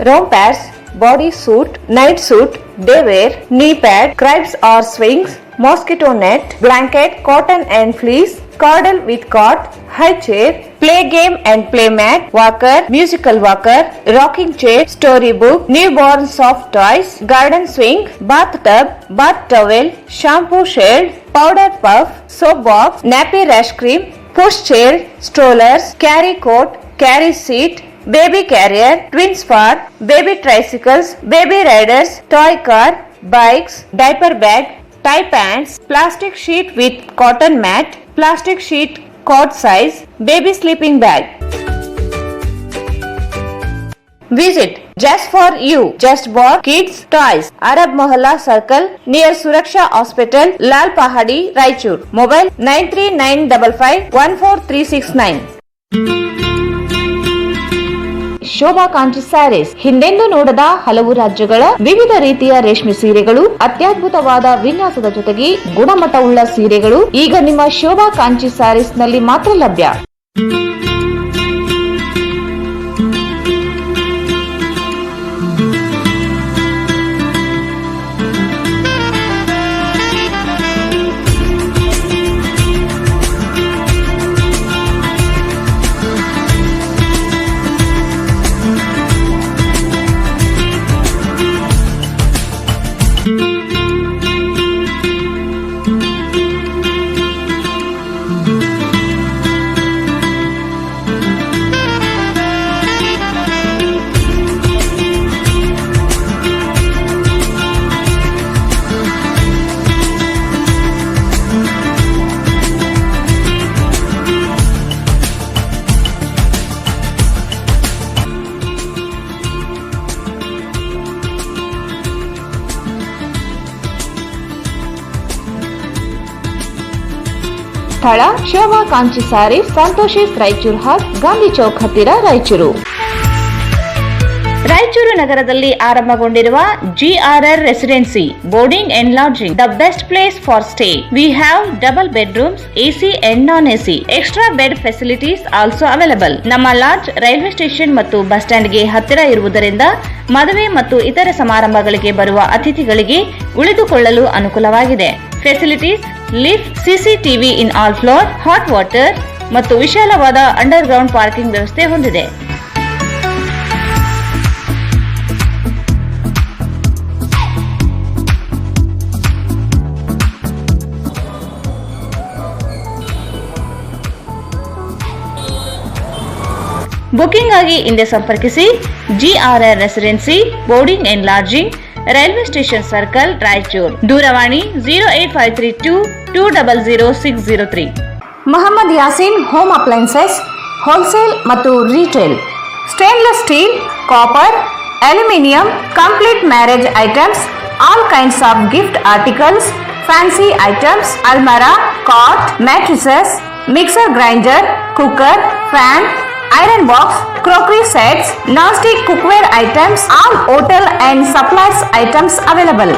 ರೋಮ್ pads, body suit, night suit, day wear, knee pad, cribs or swings, mosquito net, blanket, cotton and fleece, cradle with cot, high chair, play game and play mat, walker, musical walker, rocking chair, storybook, newborn soft toys, garden swing, bathtub, bath towel, shampoo shade, powder puff, soap box, nappy rash cream, push chair, strollers, carry coat, carry seat, baby carrier, twins far, baby tricycles, baby riders, toy car, bikes, diaper bag, tie pants, plastic sheet with cotton mat, plastic sheet cot size, baby sleeping bag. Visit Just for You, Just for Kids Toys, Arab Mohalla Circle near Suraksha Hospital, Lal Pahadi, Raichur. Mobile 9395514369. Shobha Kanchi sarees, ಹಿಂದೆಂದೂ ನೋಡದ ಹಲವು ರಾಜ್ಯಗಳ ವಿವಿಧ ರೀತಿಯ ರೇಷ್ಮೆ ಸೀರೆಗಳು, ಅತ್ಯದ್ಭುತವಾದ ವಿನ್ಯಾಸದ ಜೊತೆಗೆ ಗುಣಮಟ್ಟವುಳ್ಳ ಸೀರೆಗಳು ಈಗ ನಿಮ್ಮ ಶೋಭಾ ಕಾಂಚಿ ಸ್ಯಾರೀಸ್ ನಲ್ಲಿ ಮಾತ್ರ ಲಭ್ಯ. ಸ್ಥಳ ಶೋಭಾ ಕಾಂಚಿ ಸಾರಿ ಸಂತೋಷಿಸ್ ರಾಯಚೂರು ಹಾಟ್ ಗಾಂಧಿ ಚೌಕ್ ಹತ್ತಿರ ರಾಯಚೂರು. ರಾಯಚೂರು ನಗರದಲ್ಲಿ ಆರಂಭಗೊಂಡಿರುವ GRR residency boarding and lodging the best place for stay. We have double bedrooms, AC and non AC. Extra bed facilities also available. ನಮ್ಮ ಲಾಡ್ಜ್ ರೈಲ್ವೆ ಸ್ಟೇಷನ್ ಮತ್ತು ಬಸ್ ಸ್ಟ್ಯಾಂಡ್ಗೆ ಹತ್ತಿರ ಇರುವುದರಿಂದ ಮದುವೆ ಮತ್ತು ಇತರ ಸಮಾರಂಭಗಳಿಗೆ ಬರುವ ಅತಿಥಿಗಳಿಗೆ ಉಳಿದುಕೊಳ್ಳಲು ಅನುಕೂಲವಾಗಿದೆ. Facilities lift, CCTV in all floor, hot water ಮತ್ತು ವಿಶಾಲವಾದ ಅಂಡರ್ ಗ್ರೌಂಡ್ ಪಾರ್ಕಿಂಗ್ ವ್ಯವಸ್ಥೆ ಹೊಂದಿದೆ. ಬುಕಿಂಗ್ ಆಗಿ ಹಿಂದೆ ಸಂಪರ್ಕಿಸಿ. GRR residency boarding and lodging, railway station circle, Raichur. ದೂರವಾಣಿ 08532200603. Mohammed Yasin home appliances wholesale ಮತ್ತು retail. Stainless steel, copper, aluminium, complete marriage items, all kinds of gift articles, fancy items, ಅಲ್ಮಾರಾ, cot, mattresses, mixer grinder, cooker, fan, iron box, crockery sets, non-stick cookware items, all hotel and supplies items available.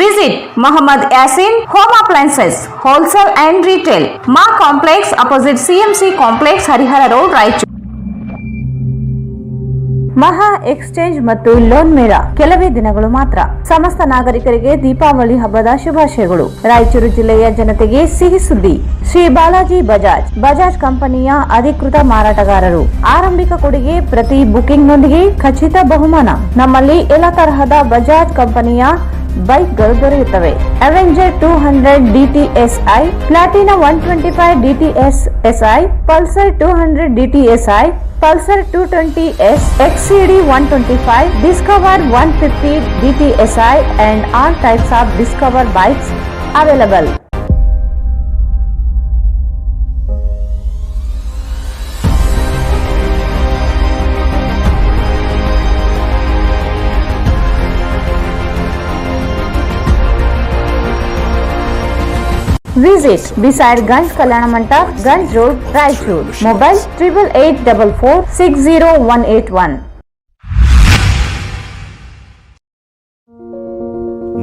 Visit Mohammad Yasin Home Appliances Wholesale and Retail, Ma Complex opposite CMC Complex, Harihara Road, Raichur. ಮಹಾ exchange ಮತ್ತು loan ಮೇಳ ಕೆಲವೇ ದಿನಗಳು ಮಾತ್ರ. ಸಮಸ್ತ ನಾಗರಿಕರಿಗೆ ದೀಪಾವಳಿ ಹಬ್ಬದ ಶುಭಾಶಯಗಳು. ರಾಯಚೂರು ಜಿಲ್ಲೆಯ ಜನತೆಗೆ ಸಿಹಿ ಸುದ್ದಿ. ಶ್ರೀ ಬಾಲಾಜಿ ಬಜಾಜ್ ಕಂಪನಿಯ ಅಧಿಕೃತ ಮಾರಾಟಗಾರರು. ಆರಂಭಿಕ ಕೊಡುಗೆ ಪ್ರತಿ ಬುಕಿಂಗ್ ನೊಂದಿಗೆ ಖಚಿತ ಬಹುಮಾನ. ನಮ್ಮಲ್ಲಿ ಎಲ್ಲ ತರಹದ ಬಜಾಜ್ ಕಂಪನಿಯ ಬೈಕ್ಗಳು ದೊರೆಯುತ್ತವೆ. Avenger 200 DTSI, Platina 125 DTSI, Pulsar 200 DTSI, Pulsar 220S, XCD 125, Discover 150 DTSI and all types of Discover bikes available. Visit beside Ganj Kalyana Mandap, Ganj Road, Raichur. Mobile 8844460181.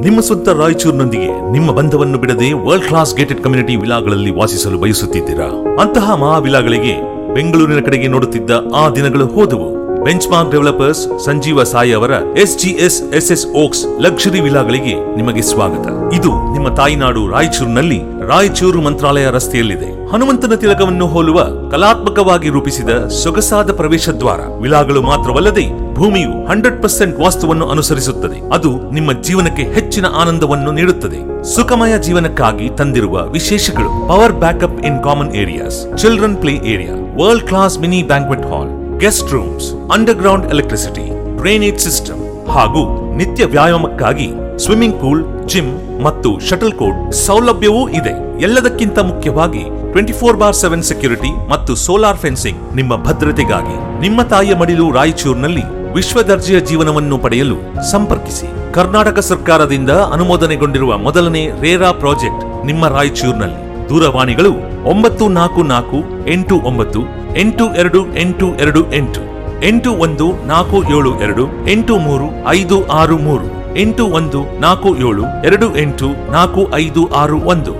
ನಿಮ್ಮ ಸ್ವಂತ ರಾಯಚೂರಿನೊಂದಿಗೆ ನಿಮ್ಮ ಬಂಧವನ್ನು ಬಿಡದೆ ವರ್ಲ್ಡ್ ಕ್ಲಾಸ್ ಗೇಟೆಡ್ ಕಮ್ಯುನಿಟಿ ವಿಲಾಗಳಲ್ಲಿ ವಾಸಿಸಲು ಬಯಸುತ್ತಿದ್ದೀರಾ? ಅಂತಹ ಮಹಾವಿಲಾಗಳಿಗೆ ಬೆಂಗಳೂರಿನ ಕಡೆಗೆ ನೋಡುತ್ತಿದ್ದ ಆ ದಿನಗಳು ಹೋದವು. ಬೆಂಚ್ಮಾರ್ಕ್ ಡೆವಲಪರ್ಸ್ ಸಂಜೀವ ಸಾಯಿ ಅವರ SGS SS Oaks ಲಕ್ಸುರಿ ವಿಲಾಗಳಿಗೆ ನಿಮಗೆ ಸ್ವಾಗತ. ಇದು ನಿಮ್ಮ ತಾಯಿನಾಡು ರಾಯಚೂರಿನಲ್ಲಿ ರಾಯಚೂರು ಮಂತ್ರಾಲಯ ರಸ್ತೆಯಲ್ಲಿದೆ. ಹನುಮಂತನ ತಿಲಕವನ್ನು ಹೋಲುವ ಕಲಾತ್ಮಕವಾಗಿ ರೂಪಿಸಿದ ಸೊಗಸಾದ ಪ್ರವೇಶ ದ್ವಾರ. ವಿಲಾಗಳು ಮಾತ್ರವಲ್ಲದೆ ಭೂಮಿಯು 100% ವಾಸ್ತುವನ್ನು ಅನುಸರಿಸುತ್ತದೆ. ಅದು ನಿಮ್ಮ ಜೀವನಕ್ಕೆ ಹೆಚ್ಚಿನ ಆನಂದವನ್ನು ನೀಡುತ್ತದೆ. ಸುಖಮಯ ಜೀವನಕ್ಕಾಗಿ ತಂದಿರುವ ವಿಶೇಷಗಳು: power backup in common areas, children play area, world class mini banquet hall, guest rooms, underground electricity, drainage system ಹಾಗೂ ನಿತ್ಯ ವ್ಯಾಯಾಮಕ್ಕಾಗಿ ಸ್ವಿಮ್ಮಿಂಗ್ ಪೂಲ್, ಜಿಮ್ ಮತ್ತು ಶಟಲ್ ಕೋರ್ಟ್ ಸೌಲಭ್ಯವೂ ಇದೆ. ಎಲ್ಲದಕ್ಕಿಂತ ಮುಖ್ಯವಾಗಿ 24/7 ಸೆಕ್ಯೂರಿಟಿ ಮತ್ತು ಸೋಲಾರ್ ಫೆನ್ಸಿಂಗ್ ನಿಮ್ಮ ಭದ್ರತೆಗಾಗಿ. ನಿಮ್ಮ ತಾಯಿಯ ಮಡಿಲು ರಾಯಚೂರಿನಲ್ಲಿ ವಿಶ್ವ ದರ್ಜೆಯ ಜೀವನವನ್ನು ಪಡೆಯಲು ಸಂಪರ್ಕಿಸಿ. ಕರ್ನಾಟಕ ಸರ್ಕಾರದಿಂದ ಅನುಮೋದನೆಗೊಂಡಿರುವ ಮೊದಲನೇ ರೇರಾ ಪ್ರಾಜೆಕ್ಟ್ ನಿಮ್ಮ ರಾಯಚೂರಿನಲ್ಲಿ. ದೂರವಾಣಿಗಳು 9448982828 8147283563 8147284561.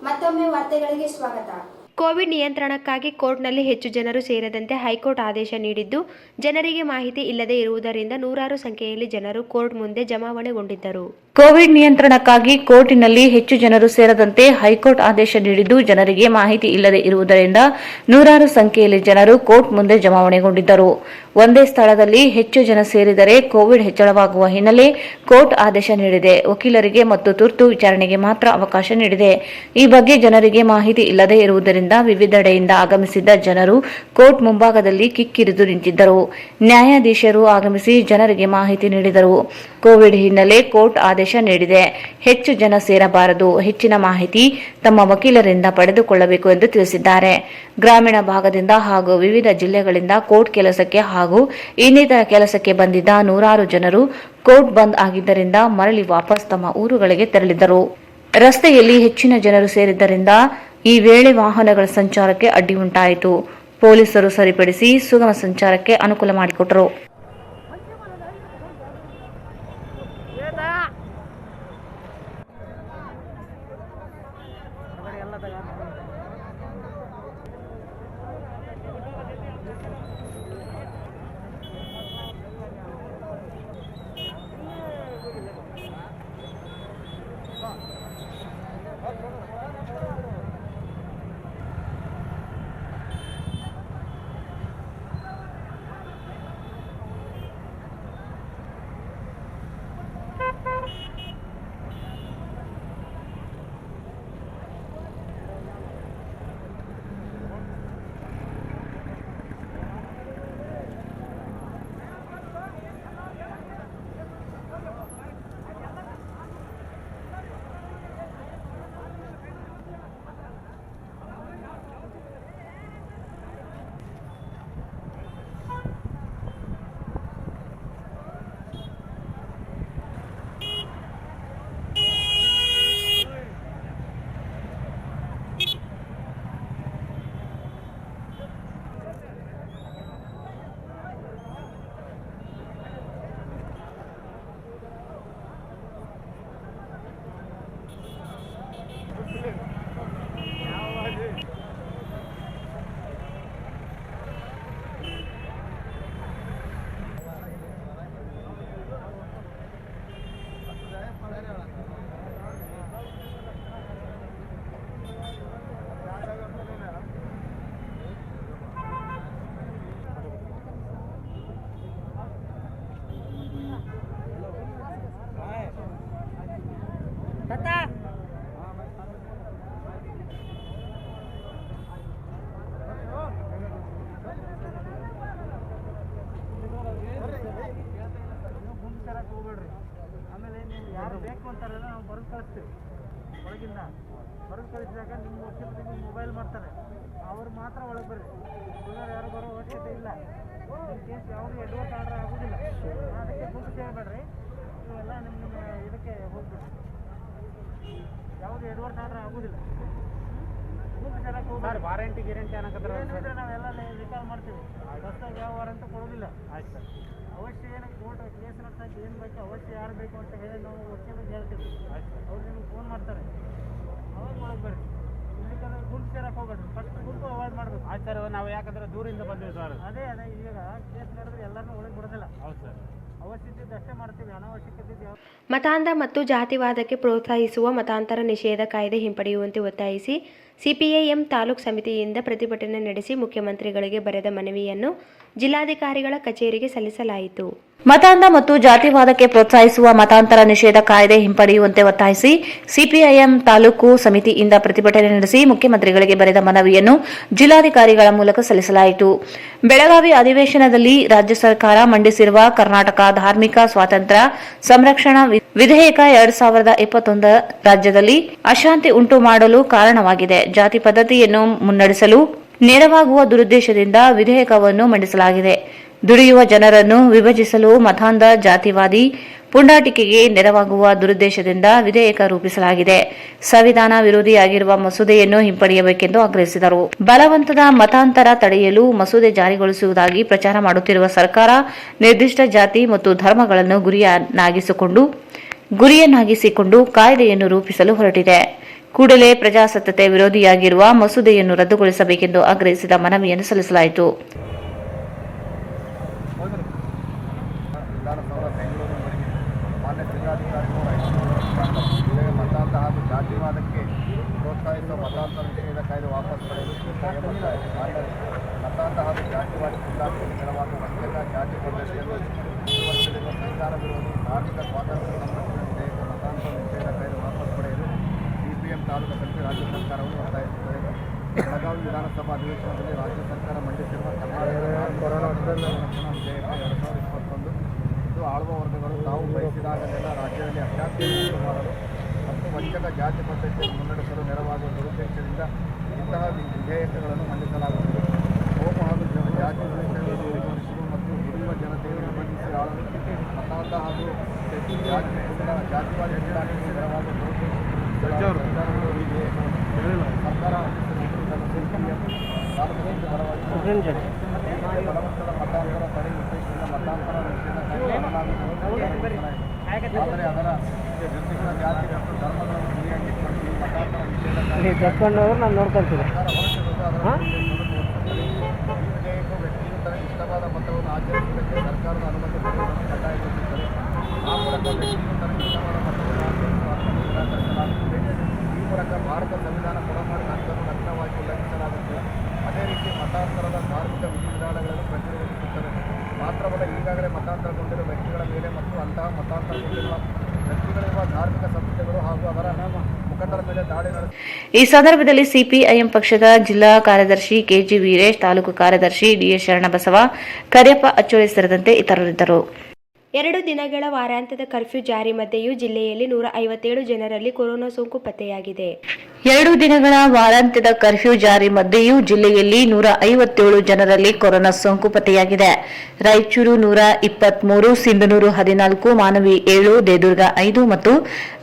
ಮತ್ತೊಮ್ಮೆ ವಾರ್ತೆಗಳಿಗೆ ಸ್ವಾಗತ. ಕೋವಿಡ್ ನಿಯಂತ್ರಣಕ್ಕಾಗಿ ಕೋರ್ಟ್ನಲ್ಲಿ ಹೆಚ್ಚು ಜನರು ಸೇರದಂತೆ ಹೈಕೋರ್ಟ್ ಆದೇಶ ನೀಡಿದ್ದು, ಜನರಿಗೆ ಮಾಹಿತಿ ಇಲ್ಲದೆ ಇರುವುದರಿಂದ ನೂರಾರು ಸಂಖ್ಯೆಯಲ್ಲಿ ಜನರು ಕೋರ್ಟ್ ಮುಂದೆ ಜಮಾವಣೆಗೊಂಡಿದ್ದರು. ಕೋವಿಡ್ ನಿಯಂತ್ರಣಕ್ಕಾಗಿ ಕೋರ್ಟಿನಲ್ಲಿ ಹೆಚ್ಚು ಜನರು ಸೇರದಂತೆ ಹೈಕೋರ್ಟ್ ಆದೇಶ ನೀಡಿದ್ದು, ಜನರಿಗೆ ಮಾಹಿತಿ ಇಲ್ಲದೆ ಇರುವುದರಿಂದ ನೂರಾರು ಸಂಖ್ಯೆಯಲ್ಲಿ ಜನರು ಕೋರ್ಟ್ ಮುಂದೆ ಜಮಾವಣೆಗೊಂಡಿದ್ದರು. ಒಂದೇ ಸ್ಥಳದಲ್ಲಿ ಹೆಚ್ಚು ಜನ ಸೇರಿದರೆ ಕೋವಿಡ್ ಹೆಚ್ಚಳವಾಗುವ ಹಿನ್ನೆಲೆ ಕೋರ್ಟ್ ಆದೇಶ ನೀಡಿದೆ. ವಕೀಲರಿಗೆ ಮತ್ತು ತುರ್ತು ವಿಚಾರಣೆಗೆ ಮಾತ್ರ ಅವಕಾಶ ನೀಡಿದೆ. ಈ ಬಗ್ಗೆ ಜನರಿಗೆ ಮಾಹಿತಿ ಇಲ್ಲದೆ ಇರುವುದರಿಂದ ವಿವಿಧೆಡೆಯಿಂದ ಆಗಮಿಸಿದ್ದ ಜನರು ಕೋರ್ಟ್ ಮುಂಭಾಗದಲ್ಲಿ ಕಿಕ್ಕಿರಿದು ನಿಂತಿದ್ದರು. ನ್ಯಾಯಾಧೀಶರು ಆಗಮಿಸಿ ಜನರಿಗೆ ಮಾಹಿತಿ ನೀಡಿದರು. ಕೋವಿಡ್ ಹಿನ್ನೆಲೆ ಕೋರ್ಟ್ ಆದೇಶ ನೀಡಿದೆ. ಹೆಚ್ಚು ಜನ ಸೇರಬಾರದು. ಹೆಚ್ಚಿನ ಮಾಹಿತಿ ತಮ್ಮ ವಕೀಲರಿಂದ ಪಡೆದುಕೊಳ್ಳಬೇಕು ಎಂದು ತಿಳಿಸಿದ್ದಾರೆ. ಗ್ರಾಮೀಣ ಭಾಗದಿಂದ ಹಾಗೂ ವಿವಿಧ ಜಿಲ್ಲೆಗಳಿಂದ ಕೋರ್ಟ್ ಕೆಲಸಕ್ಕೆ ಹಾಗೂ ಇನ್ನಿತರ ಕೆಲಸಕ್ಕೆ ಬಂದಿದ್ದ ನೂರಾರು ಜನರು ಕೋರ್ಟ್ ಬಂದ್ ಆಗಿದ್ದರಿಂದ ಮರಳಿ ವಾಪಸ್ ತಮ್ಮ ಊರುಗಳಿಗೆ ತೆರಳಿದರು. ರಸ್ತೆಯಲ್ಲಿ ಹೆಚ್ಚಿನ ಜನರು ಸೇರಿದ್ದರಿಂದ ಈ ವೇಳೆ ವಾಹನಗಳ ಸಂಚಾರಕ್ಕೆ ಅಡ್ಡಿ ಉಂಟಾಯಿತು. ಪೊಲೀಸರು ಸರಿಪಡಿಸಿ ಸುಗಮ ಸಂಚಾರಕ್ಕೆ ಅನುಕೂಲ ಮಾಡಿಕೊಟ್ಟರು. ಆಮೇಲೆ ನೀವು ಯಾರು ಬೇಕು ಅಂತಾರಲ್ಲ ನಾವು ಬರೆದು ಕಳಿಸ್ತೀವಿ. ಒಳಗಿಂದ ಬರೆದು ಕಳಿಸಿದಾಗ ನಿಮ್ಮ ವಕೀಲರಿಗೆ ಮೊಬೈಲ್ ಮಾಡ್ತಾರೆ, ಅವ್ರು ಮಾತ್ರ ಒಳಗೆ ಬರ್ರಿ. ಉಳಿದವ್ರು ಯಾರು ಬರೋ ಅವಶ್ಯಕತೆ ಇಲ್ಲ. ನಿಮ್ಮ ಕೇಸ್ ಯಾವುದು ಅಡ್ವರ್ಟ್ ಆರ್ಡರ್ ಆಗೋದಿಲ್ಲ. ಅದಕ್ಕೆ ದುಡ್ಡು ಸೇರಬೇಡ್ರಿ. ನೀವೆಲ್ಲ ನಿಮ್ಮ ಇದಕ್ಕೆ ಹೋಗ್ಬಿಡ್ರಿ. ಯಾವುದು ಅಡ್ವರ್ಟ್ ಆರ್ಡರ್ ಆಗೋದಿಲ್ಲ. ದುಡ್ಡು ಸೇರಕ್ಕೆ ಹೋಗ್ತಾರೆ. ವಾರಂಟಿ ಗ್ಯಾರಂಟಿ ಅನ್ನೋದ್ರೆ ನಾವೆಲ್ಲ ರಿಕಾಲ್ ಮಾಡ್ತೀವಿ. ಹೊಸದಾಗಿ ಯಾವ ವಾರಂಟಿ ಕೊಡೋದಿಲ್ಲ. ಆಯ್ತು ಸರ್. ಅವಶ್ಯ ಏನು ಕೋರ್ಟ್ ಕೇಸ್ ನಡೆಸೋಕೆ ಏನು ಬೇಕು, ಅವಶ್ಯ ಯಾರು ಬೇಕು ಅಂತ ಹೇಳಿ ನಾವು ವಕೀಲರಿಗೆ ಹೇಳ್ತೀವಿ. ಅವ್ರು ನಿಮ್ಗೆ ಫೋನ್ ಮಾಡ್ತಾರೆ, ಅವಾಗ ಒಳಗೆ ಬರ್ರಿ. ಇಲ್ಲಿಕಂದ್ರೆ ಗುಂಪು ಸೇರಕ್ಕೆ ಹೋಗ್ಬೇಡ್ರಿ. ಫಸ್ಟ್ ಗುಂಪು ಅವಾಯ್ಡ್ ಮಾಡಬೇಕು. ಆಯ್ತು ಸರ್, ನಾವು ಯಾಕಂದ್ರೆ ದೂರಿಂದ ಬಂದಿವಿ ಸರ್. ಅದೇ ಈಗ ಕೇಸ್ ನಡೆದ್ರೆ ಎಲ್ಲರನ್ನೂ ಒಳಗೆ ಬಿಡೋದಿಲ್ಲ. ಹೌದು ಸರ್, ಅವಶ್ಯಕತೆ ಅಷ್ಟೇ ಮಾಡ್ತೀವಿ. ಅನಾವಶ್ಯಕತೆ ಮತಾಂಧ ಮತ್ತು ಜಾತಿವಾದಕ್ಕೆ ಪ್ರೋತ್ಸಾಹಿಸುವ ಮತಾಂತರ ನಿಷೇಧ ಕಾಯ್ದೆ ಹಿಂಪಡೆಯುವಂತೆ ಒತ್ತಾಯಿಸಿ ಸಿಪಿಐಎಂ ತಾಲೂಕು ಸಮಿತಿಯಿಂದ ಪ್ರತಿಭಟನೆ ನಡೆಸಿ ಮುಖ್ಯಮಂತ್ರಿಗಳಿಗೆ ಬರೆದ ಮನವಿಯನ್ನು ಜಿಲ್ಲಾಧಿಕಾರಿಗಳ ಕಚೇರಿಗೆ ಸಲ್ಲಿಸಲಾಯಿತು. ಮತಾಂಧ ಮತ್ತು ಜಾತಿವಾದಕ್ಕೆ ಪ್ರೋತ್ಸಾಹಿಸುವ ಮತಾಂತರ ನಿಷೇಧ ಕಾಯ್ದೆ ಹಿಂಪಡೆಯುವಂತೆ ಒತ್ತಾಯಿಸಿ ಸಿಪಿಐಎಂ ತಾಲೂಕು ಸಮಿತಿಯಿಂದ ಪ್ರತಿಭಟನೆ ನಡೆಸಿ ಮುಖ್ಯಮಂತ್ರಿಗಳಿಗೆ ಬರೆದ ಮನವಿಯನ್ನು ಜಿಲ್ಲಾಧಿಕಾರಿಗಳ ಮೂಲಕ ಸಲ್ಲಿಸಲಾಯಿತು. ಬೆಳಗಾವಿ ಅಧಿವೇಶನದಲ್ಲಿ ರಾಜ್ಯ ಸರ್ಕಾರ ಮಂಡಿಸಿರುವ ಕರ್ನಾಟಕ ಧಾರ್ಮಿಕ ಸ್ವಾತಂತ್ರ್ಯ ಸಂರಕ್ಷಣಾ ವಿಧೇಯಕ 2021 ರಾಜ್ಯದಲ್ಲಿ ಅಶಾಂತಿ ಉಂಟು ಮಾಡಲು ಕಾರಣವಾಗಿದೆ. ಜಾತಿ ಪದ್ಧತಿಯನ್ನು ಮುನ್ನಡೆಸಲು ನೆರವಾಗುವ ದುರುದ್ದೇಶದಿಂದ ವಿಧೇಯಕವನ್ನು ಮಂಡಿಸಲಾಗಿದೆ. ದುಡಿಯುವ ಜನರನ್ನು ವಿಭಜಿಸಲು ಮತಾಂಧ ಜಾತಿವಾದಿ ಪುಂಡಾಟಿಕೆಗೆ ನೆರವಾಗುವ ದುರುದ್ದೇಶದಿಂದ ವಿಧೇಯಕ ರೂಪಿಸಲಾಗಿದೆ. ಸಂವಿಧಾನ ವಿರೋಧಿಯಾಗಿರುವ ಮಸೂದೆಯನ್ನು ಹಿಂಪಡೆಯಬೇಕೆಂದು ಆಗ್ರಹಿಸಿದರು. ಬಲವಂತದ ಮತಾಂತರ ತಡೆಯಲು ಮಸೂದೆ ಜಾರಿಗೊಳಿಸುವುದಾಗಿ ಪ್ರಚಾರ ಮಾಡುತ್ತಿರುವ ಸರ್ಕಾರ ನಿರ್ದಿಷ್ಟ ಜಾತಿ ಮತ್ತು ಧರ್ಮಗಳನ್ನು ಗುರಿಯನ್ನಾಗಿಸಿಕೊಂಡು ಕಾಯ್ದೆಯನ್ನು ರೂಪಿಸಲು ಹೊರಟಿದೆ. ಕೂಡಲೇ ಪ್ರಜಾಸತ್ತತೆ ವಿರೋಧಿಯಾಗಿರುವ ಮಸೂದೆಯನ್ನು ರದ್ದುಗೊಳಿಸಬೇಕೆಂದು ಆಗ್ರಹಿಸಿದ ಮನವಿಯನ್ನು ಸಲ್ಲಿಸಲಾಯಿತು. ವಿಧಾನಸೌಧ ಬೆಂಗಳೂರು ಮಾನ್ಯ ಜಿಲ್ಲಾಧಿಕಾರಿಗಳು ಮತಾಂತರ ಹಾಗೂ ಜಾತಿವಾದಕ್ಕೆ ಪ್ರೋತ್ಸಾಹಿಸುವ ಮತಾಂತರ ನಿಷೇಧ ಕಾಯ್ದೆ ವಾಪಸ್ ಪಡೆಯಲು ಮತಾಂತರ ಹಾಗೂ ಜಾತಿವಾದ ಜಿಲ್ಲಾಧಿಕಾರಿ ನೆರವಾದ ವಂಚಕ ಜಾತಿ ಪದ್ಧತಿಯನ್ನು ಮುಂದುವರೆಸಲಿರುವ ಸಂವಿಧಾನ ವಿರೋಧಿ ಧಾರ್ಮಿಕ ಸ್ವಾತಂತ್ರ್ಯ ಸಂರಕ್ಷಣಾ ವಿಧೇಯಕ ಮತಾಂತರ ನಿಷೇಧ ಕಾಯ್ದೆ ವಾಪಸ್ ಪಡೆಯಲು ಸಿಪಿಎಂ ತಾಲೂಕು ಸಮಿತಿ ರಾಜ್ಯ ಸರ್ಕಾರವನ್ನು ಒತ್ತಾಯಿಸುತ್ತದೆ. ಬೆಳಗಾವಿ ವಿಧಾನಸಭಾ ಅಧಿವೇಶನದಲ್ಲಿ ರಾಜ್ಯ ಸರ್ಕಾರ ಮಂಡಿಸಿರುವ ಕರ್ನಾಟಕದ ಸಂರಕ್ಷಣಾ ವಿಧೇಯಕ 2021 ಇದು ಆಳುವ ವರ್ಗಗಳು ತಾವು ಬಯಸಿದಾಗಲೆಲ್ಲ ರಾಜ್ಯದಲ್ಲಿ ಅತ್ಯಾಚಾರ ಮಾಡಲು ಮತ್ತು ವಂಚಕ ಜಾತಿ ಪದ್ಧತಿಯನ್ನು ಮುನ್ನಡೆಸಲು ನೆರವಾಗುವ ದುರುದ್ದೇಶದಿಂದ ಇಂತಹ ವಿಧೇಯಕಗಳನ್ನು ಮಂಡಿಸಲಾಗುತ್ತದೆ. ಕೋಮ ಹಾಗೂ ಜಾತಿ ವಿಷಯಗಳನ್ನು ನಿರ್ವಹಿಸಲು ಮತ್ತು ದುಡಿಯುವ ಜನತೆಯನ್ನು ನಿರ್ಬಂಧಿಸಿ ಆಳಲು ಮತಾಂತರ ಹಾಗೂ ಜಾತಿವಾದ ಹೆಚ್ಚಾಟಕ್ಕೆ ನೆರವಾಗುವ ದುರುದ್ದೇಶದಿಂದ ಸರ್ಕಾರ ಸಾರ್ವಜನಿಕ ಪರವಾಗಿ ಬಲವಂತದ ಮತಾಂತರ ತಡೆ ಉದ್ದೇಶದಿಂದ ಮತಾಂತರ ನಿಷೇಧ ಆದರೆ ಅದರ ನಿರ್ದಿಷ್ಟ ಜಾತಿ ಮತ್ತು ಧರ್ಮಗಳನ್ನು ಗುರಿಯಾಗಿಸಿಕೊಂಡು ಈ ಮತಾಂತರ ನಿಷೇಧ ನಾನು ನೋಡ್ಕೊಳ್ತೀನಿ. ಈ ವಿಧೇಯಕವು ವ್ಯಕ್ತಿಯು ತನಗೆ ಇಷ್ಟವಾದ ಮತವನ್ನು ಆಚರಿಸುವುದಕ್ಕೆ ಸರ್ಕಾರದ ಅನುಮತಿ ಪಡೆಯುವುದನ್ನು ಕಡ್ಡಾಯಗೊಳಿಸುತ್ತದೆ. ಆ ಮೂಲಕ ವ್ಯಕ್ತಿಯು ತನಗೆ ಇಷ್ಟವಾದ ಮತವನ್ನು ಆಚರಿಸುವ ಹಕ್ಕನ್ನು ನಿರಾಕರಿಸಲಾಗುತ್ತದೆ. ಈ ಮೂಲಕ ಭಾರತ ಸಂವಿಧಾನ ಕೊಡಮಾಡಿದ ಹಕ್ಕನ್ನು ನಗ್ನವಾಗಿ ಉಲ್ಲಂಘಿಸಲಾಗುತ್ತದೆ. ಅದೇ ರೀತಿ ಮತಾಂತರದ ಧಾರ್ಮಿಕ ವಿಧಿವಿಧಾನಗಳನ್ನು ಪ್ರತಿರೋಧಿಸುತ್ತದೆ. ಮಾತ್ರವಲ್ಲ, ಈಗಾಗಲೇ ಮತಾಂತರಗೊಂಡಿರುವ ವ್ಯಕ್ತಿಗಳ ಮೇಲೆ ಮತ್ತು ಅಂತಹ ಮತಾಂತರಗೊಂಡಿರುವ ವ್ಯಕ್ತಿಗಳಿರುವ ಧಾರ್ಮಿಕ ಸಂಸ್ಥೆಗಳು ಹಾಗೂ ಅವರ ಮುಖಂಡರ ಮೇಲೆ ದಾಳಿ ನಡೆಸಿ. ಈ ಸಂದರ್ಭದಲ್ಲಿ ಸಿಪಿಐಎಂ ಪಕ್ಷದ ಜಿಲ್ಲಾ ಕಾರ್ಯದರ್ಶಿ ಕೆಜಿ ವೀರೇಶ್, ತಾಲೂಕು ಕಾರ್ಯದರ್ಶಿ ಡಿಎಸ್ ಶರಣಬಸವ, ಕರಿಯಪ್ಪ ಅಚ್ಚೋಳಿ ಸೇರಿದಂತೆ ಇತರರಿದ್ದರು. 2 ದಿನಗಳ ವಾರಾಂತ್ಯದ ಕರ್ಫ್ಯೂ ಜಾರಿ ಮಧ್ಯೆಯೂ ಜಿಲ್ಲೆಯಲ್ಲಿ 157 ಜನರಲ್ಲಿ ಕೊರೋನಾ ಸೋಂಕು ಪತ್ತೆಯಾಗಿದೆ. 2 ದಿನಗಳ ವಾರಾಂತ್ಯದ ಕರ್ಫ್ಯೂ ಜಾರಿ ಮಧ್ಯೆಯೂ ಜಿಲ್ಲೆಯಲ್ಲಿ 157 ಜನರಲ್ಲಿ ಕೊರೋನಾ ಸೋಂಕು ಪತ್ತೆಯಾಗಿದೆ. ರಾಯಚೂರು 123, ಸಿಂಧನೂರು 14, ಮಾನವಿ 7, ದೇದುರ್ಗ 5 ಮತ್ತು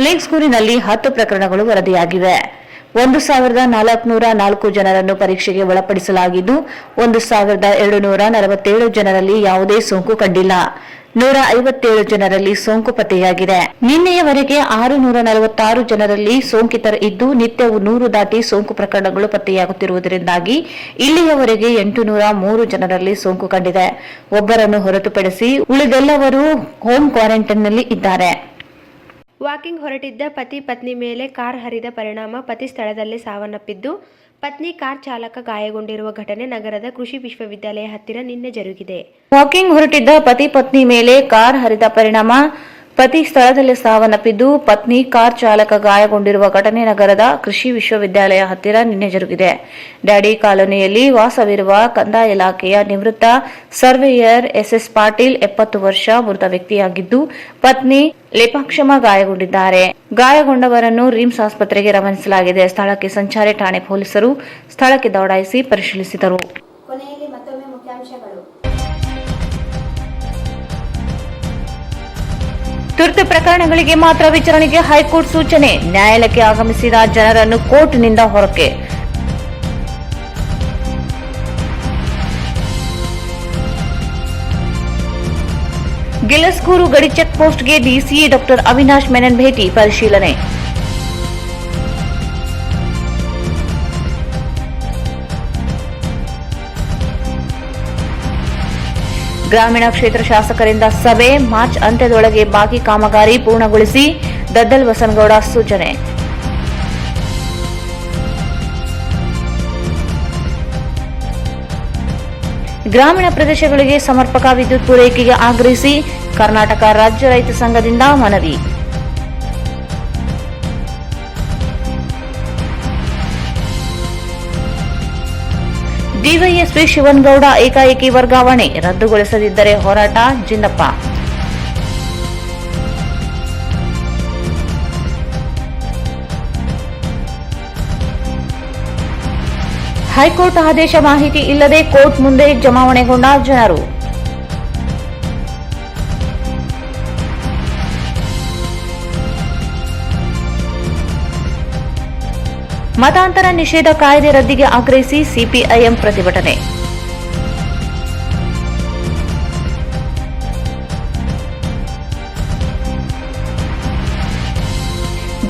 ಲಿಂಗ್ಸ್ಗೂರಿನಲ್ಲಿ 10 ಪ್ರಕರಣಗಳು ವರದಿಯಾಗಿವೆ. 1404 ಜನರನ್ನು ಪರೀಕ್ಷೆಗೆ ಒಳಪಡಿಸಲಾಗಿದ್ದು 1247 ಜನರಲ್ಲಿ ಯಾವುದೇ ಸೋಂಕು ಕಂಡಿಲ್ಲ. 157 ಜನರಲ್ಲಿ ಸೋಂಕು ಪತ್ತೆಯಾಗಿದೆ. ನಿನ್ನೆಯವರೆಗೆ 646 ಜನರಲ್ಲಿ ಸೋಂಕಿತರು ಇದ್ದು ನಿತ್ಯವೂ 100 ದಾಟಿ ಸೋಂಕು ಪ್ರಕರಣಗಳು ಪತ್ತೆಯಾಗುತ್ತಿರುವುದರಿಂದಾಗಿ ಇಲ್ಲಿಯವರೆಗೆ 803 ಜನರಲ್ಲಿ ಸೋಂಕು ಕಂಡಿದೆ. ಒಬ್ಬರನ್ನು ಹೊರತುಪಡಿಸಿ ಉಳಿದೆಲ್ಲವರು ಹೋಮ್ ಕ್ವಾರಂಟೈನ್ನಲ್ಲಿ ಇದ್ದಾರೆ. ವಾಕಿಂಗ್ ಹೊರಟಿದ್ದ ಪತಿ ಪತ್ನಿ ಮೇಲೆ ಕಾರ್ ಹರಿದ ಪರಿಣಾಮ ಪತಿ ಸ್ಥಳದಲ್ಲೇ ಸಾವನ್ನಪ್ಪಿದ್ದು, ಪತ್ನಿ ಕಾರ್ ಚಾಲಕ ಗಾಯಗೊಂಡಿರುವ ಘಟನೆ ನಗರದ ಕೃಷಿ ವಿಶ್ವವಿದ್ಯಾಲಯ ಹತ್ತಿರ ನಿನ್ನೆ ಜರುಗಿದೆ. ವಾಕಿಂಗ್ ಹೊರಟಿದ್ದ ಪತಿ ಪತ್ನಿ ಮೇಲೆ ಕಾರ್ ಹರಿದ ಪರಿಣಾಮ ಪತಿ ಸ್ಥಳದಲ್ಲೇ ಸಾವನ್ನಪ್ಪಿದ್ದು, ಪತ್ನಿ ಕಾರ್ ಚಾಲಕ ಗಾಯಗೊಂಡಿರುವ ಘಟನೆ ನಗರದ ಕೃಷಿ ವಿಶ್ವವಿದ್ಯಾಲಯ ಹತ್ತಿರ ನಿನ್ನೆ ಜರುಗಿದೆ. ಡ್ಯಾಡಿ ಕಾಲೋನಿಯಲ್ಲಿ ವಾಸವಿರುವ ಕಂದಾಯ ಇಲಾಖೆಯ ನಿವೃತ್ತ ಸರ್ವೇಯರ್ ಎಸ್ಎಸ್ ಪಾಟೀಲ್ 70 ವರ್ಷ ಮೃತ ವ್ಯಕ್ತಿಯಾಗಿದ್ದು, ಪತ್ನಿ ಲೇಪಾಕ್ಷಮ್ಮ ಗಾಯಗೊಂಡಿದ್ದಾರೆ. ಗಾಯಗೊಂಡವರನ್ನು ರಿಮ್ಸ್ ಆಸ್ಪತ್ರೆಗೆ ರವಾನಿಸಲಾಗಿದೆ. ಸ್ಥಳಕ್ಕೆ ಸಂಚಾರಿ ಠಾಣೆ ಪೊಲೀಸರು ಸ್ಥಳಕ್ಕೆ ದೌಡಾಯಿಸಿ ಪರಿಶೀಲಿಸಿದರು. ಕೊನೆಯಲ್ಲಿ ಮತ್ತೊಮ್ಮೆ ಮುಖ್ಯಾಂಶಗಳು. ತುರ್ತು ಪ್ರಕರಣಗಳಿಗೆ ಮಾತ್ರ ವಿಚಾರಣೆಗೆ ಹೈಕೋರ್ಟ್ ಸೂಚನೆ. ನ್ಯಾಯಾಲಯಕ್ಕೆ ಆಗಮಿಸಿದ ಜನರನ್ನು ಕೋರ್ಟ್ನಿಂದ ಹೊರಕ್ಕೆ. ಗಿಲಸ್ಗೂರು ಗಡಿ ಚೆಕ್ ಪೋಸ್ಟ್ಗೆ ಡಿಸಿಎ ಡಾ ಅವಿನಾಶ್ ಮೆನನ್ ಭೇಟಿ ಪರಿಶೀಲನೆ. ಗ್ರಾಮೀಣ ಕ್ಷೇತ್ರ ಶಾಸಕರಿಂದ ಸಭೆ. ಮಾರ್ಚ್ ಅಂತ್ಯದೊಳಗೆ ಬಾಕಿ ಕಾಮಗಾರಿ ಪೂರ್ಣಗೊಳಿಸಿ ದದ್ದಲ್ ಬಸನಗೌಡ ಸೂಚನೆ. ಗ್ರಾಮೀಣ ಪ್ರದೇಶಗಳಿಗೆ ಸಮರ್ಪಕ ವಿದ್ಯುತ್ ಪೂರೈಕೆಗೆ ಆಗ್ರಹಿಸಿ ಕರ್ನಾಟಕ ರಾಜ್ಯ ರೈತ ಸಂಘದಿಂದ ಮನವಿ. ಡಿವೈಎಸ್ಪಿ ಶಿವನಗೌಡ ಏಕಾಏಕಿ ವರ್ಗಾವಣೆ ರದ್ದುಗೊಳಿಸದಿದ್ದರೆ ಹೋರಾಟ. ಜಿನ್ನಪ್ಪ. ಹೈಕೋರ್ಟ್ ಆದೇಶ ಮಾಹಿತಿ ಇಲ್ಲದೆ ಕೋರ್ಟ್ ಮುಂದೆ ಜಮಾವಣೆಗೊಂಡ ಜನರು. ಮತಾಂತರ ನಿಷೇಧ ಕಾಯ್ದೆ ರದ್ದಿಗೆ ಆಗ್ರಹಿಸಿ ಸಿಪಿಐಎಂ ಪ್ರತಿಭಟನೆ.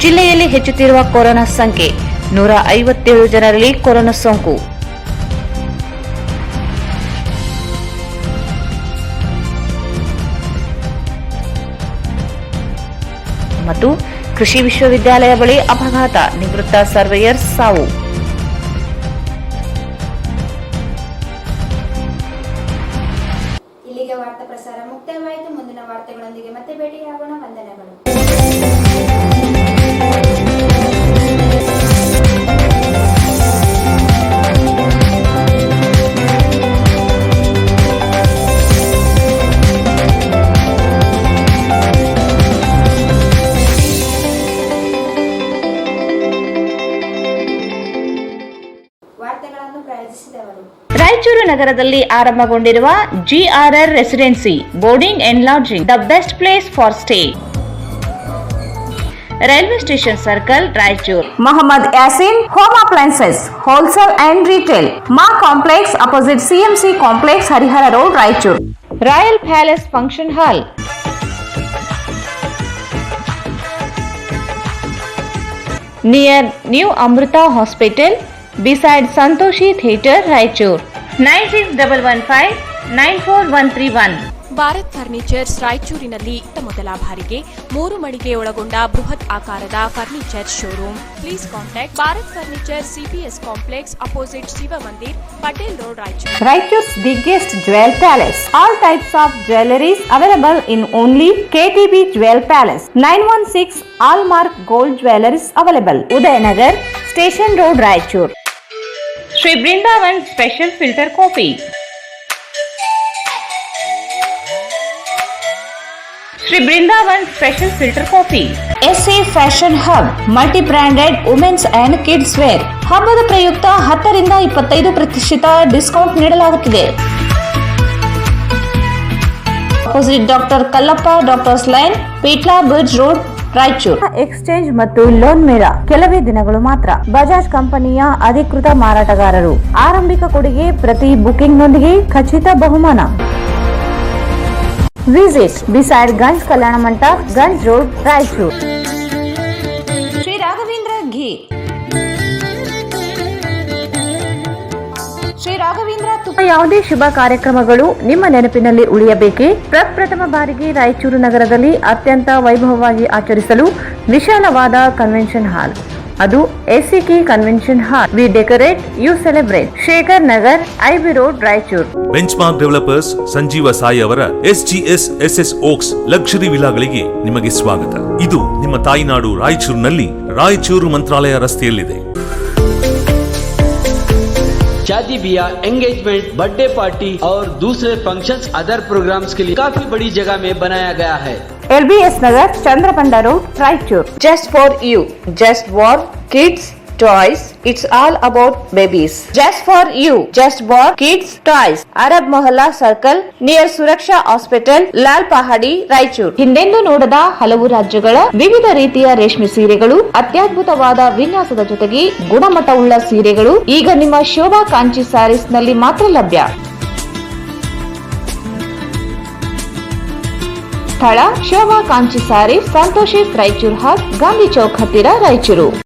ಜಿಲ್ಲೆಯಲ್ಲಿ ಹೆಚ್ಚುತ್ತಿರುವ ಕೊರೋನಾ ಸಂಖ್ಯೆ 157 ಜನರಲ್ಲಿ ಕೊರೋನಾ ಸೋಂಕು. ಮತ್ತು ಕೃಷಿ ವಿಶ್ವವಿದ್ಯಾಲಯ ಬಳಿ ಅಪಘಾತ, ನಿವೃತ್ತ ಸರ್ವೇಯರ್ ಸಾವು. ಇಲ್ಲಿಗೆ ವಾರ್ತಾ ಪ್ರಸಾರ ಮುಕ್ತಾಯವಾಯಿತು. ಮುಂದಿನ ವಾರ್ತೆಗಳೊಂದಿಗೆ ಮತ್ತೆ ಭೇಟಿಯಾಗೋಣ. ವಂದನೆಗಳು. ವಾರ್ತೆಗಳನ್ನು ಪ್ರಾಯೋಜಿಸಿದವರು ರಾಯಚೂರು ನಗರದಲ್ಲಿ ಆರಂಭಗೊಂಡಿರುವ GRR residency boarding and lodging, the best place for stay. Railway station circle, Raichur. Mohammed Yasin home appliances wholesale and retail, Maa complex opposite CMC complex, Harihara road, Raichur. Royal palace function hall, near new Amrita hospital, beside Santoshi Theatre, Raichur. 9611594131. Bharat furnitures ರಾಯಚೂರಿನಲ್ಲಿ ಇತ್ತ ಮೊದಲ ಬಾರಿಗೆ 3 ಮಳಿಗೆ ಒಳಗೊಂಡ ಬೃಹತ್ ಆಕಾರದ furniture showroom. Please contact Bharat furniture CPS complex opposite Shiva Mandir, Patel road, Raichur. Raichur's biggest jewel palace. All types of jewelries available in only KTB Jewel Palace. 916 Allmark Gold Jewelries available. Udayanagar, Station Road, Raichur. Sri Brindavan Special Filter Coffee. Sri Brindavan Special Filter Coffee. SA Fashion Hub, multi-branded women's and kids wear. ಹಬ್ಬದ ಪ್ರಯುಕ್ತ 10 ರಿಂದ 25% discount ನೀಡಲಾಗುತ್ತಿದೆ. Opposite doctor Kallappa doctors line, Peetla bridge road, Raichur. Exchange ಮತ್ತು loan ಮೇಳ ಕೆಲವೇ ದಿನಗಳು ಮಾತ್ರ. ಬಜಾಜ್ ಕಂಪನಿಯ ಅಧಿಕೃತ ಮಾರಾಟಗಾರರು. ಆರಂಭಿಕ ಕೊಡುಗೆ ಪ್ರತಿ ಬುಕಿಂಗ್ ನೊಂದಿಗೆ ಖಚಿತ ಬಹುಮಾನ. Visit beside Ganj Kalyana Mantapa, Ganj road, Raichur. Shri Raghavendra ಘೀ, ಶ್ರೀ ರಾಘವೇಂದ್ರ ತುಪ್ಪ. ಯಾವುದೇ ಶುಭ ಕಾರ್ಯಕ್ರಮಗಳು ನಿಮ್ಮ ನೆನಪಿನಲ್ಲಿ ಉಳಿಯಬೇಕೇ? ಪ್ರಪ್ರಥಮ ಬಾರಿಗೆ ರಾಯಚೂರು ನಗರದಲ್ಲಿ ಅತ್ಯಂತ ವೈಭವವಾಗಿ ಆಚರಿಸಲು ವಿಶಾಲವಾದ ಕನ್ವೆನ್ಷನ್ ಹಾಲ್, ಅದು SCK convention hall. We decorate, you celebrate. Shekhar Nagar, IB road, Raichur. Benchmark developers Sanjeeva Sai ಅವರ SGS SS ಓಕ್ಸ್ ಲಕ್ಸುರಿ ವಿಲಾಗಳಿಗೆ ನಿಮಗೆ ಸ್ವಾಗತ. ಇದು ನಿಮ್ಮ ತಾಯಿನಾಡು ರಾಯಚೂರಿನಲ್ಲಿ, ರಾಯಚೂರು ಮಂತ್ರಾಲಯ ರಸ್ತೆಯಲ್ಲಿದೆ. शादी ब्याह, एंगेजमेंट, बर्थडे पार्टी और दूसरे फंक्शंस, अदर प्रोग्राम्स के लिए काफी बड़ी जगह में बनाया गया है. LBS Nagar, Chandrabanda road, Raichur. Just for you, just for kids, toys, it's all about babies. Just for you, just for kids, toys. Arab Mohalla Circle, near Suraksha Hospital, Lal Pahadi, Raichur. ಹಿಂದೆಂದೂ ನೋಡದ ಹಲವು ರಾಜ್ಯಗಳ ವಿವಿಧ ರೀತಿಯ ರೇಷ್ಮೆ ಸೀರೆಗಳು, ಅತ್ಯದ್ಭುತವಾದ ವಿನ್ಯಾಸದ ಜೊತೆಗೆ ಗುಣಮಟ್ಟವುಳ್ಳ ಸೀರೆಗಳು ಈಗ ನಿಮ್ಮ ಶೋಭಾ ಕಾಂಚಿ ಸ್ಯಾರೀಸ್ ನಲ್ಲಿ ಮಾತ್ರ ಲಭ್ಯ. ಸ್ಥಳ ಶೋಭಾ ಕಾಂಚಿ ಸ್ಯಾರೀಸ್, ಸಂತೋಷಿ ರಾಯಚೂರ್ ಹಾಟ್, ಗಾಂಧಿ ಚೌಕ್ ಹತ್ತಿರ, ರಾಯಚೂರು.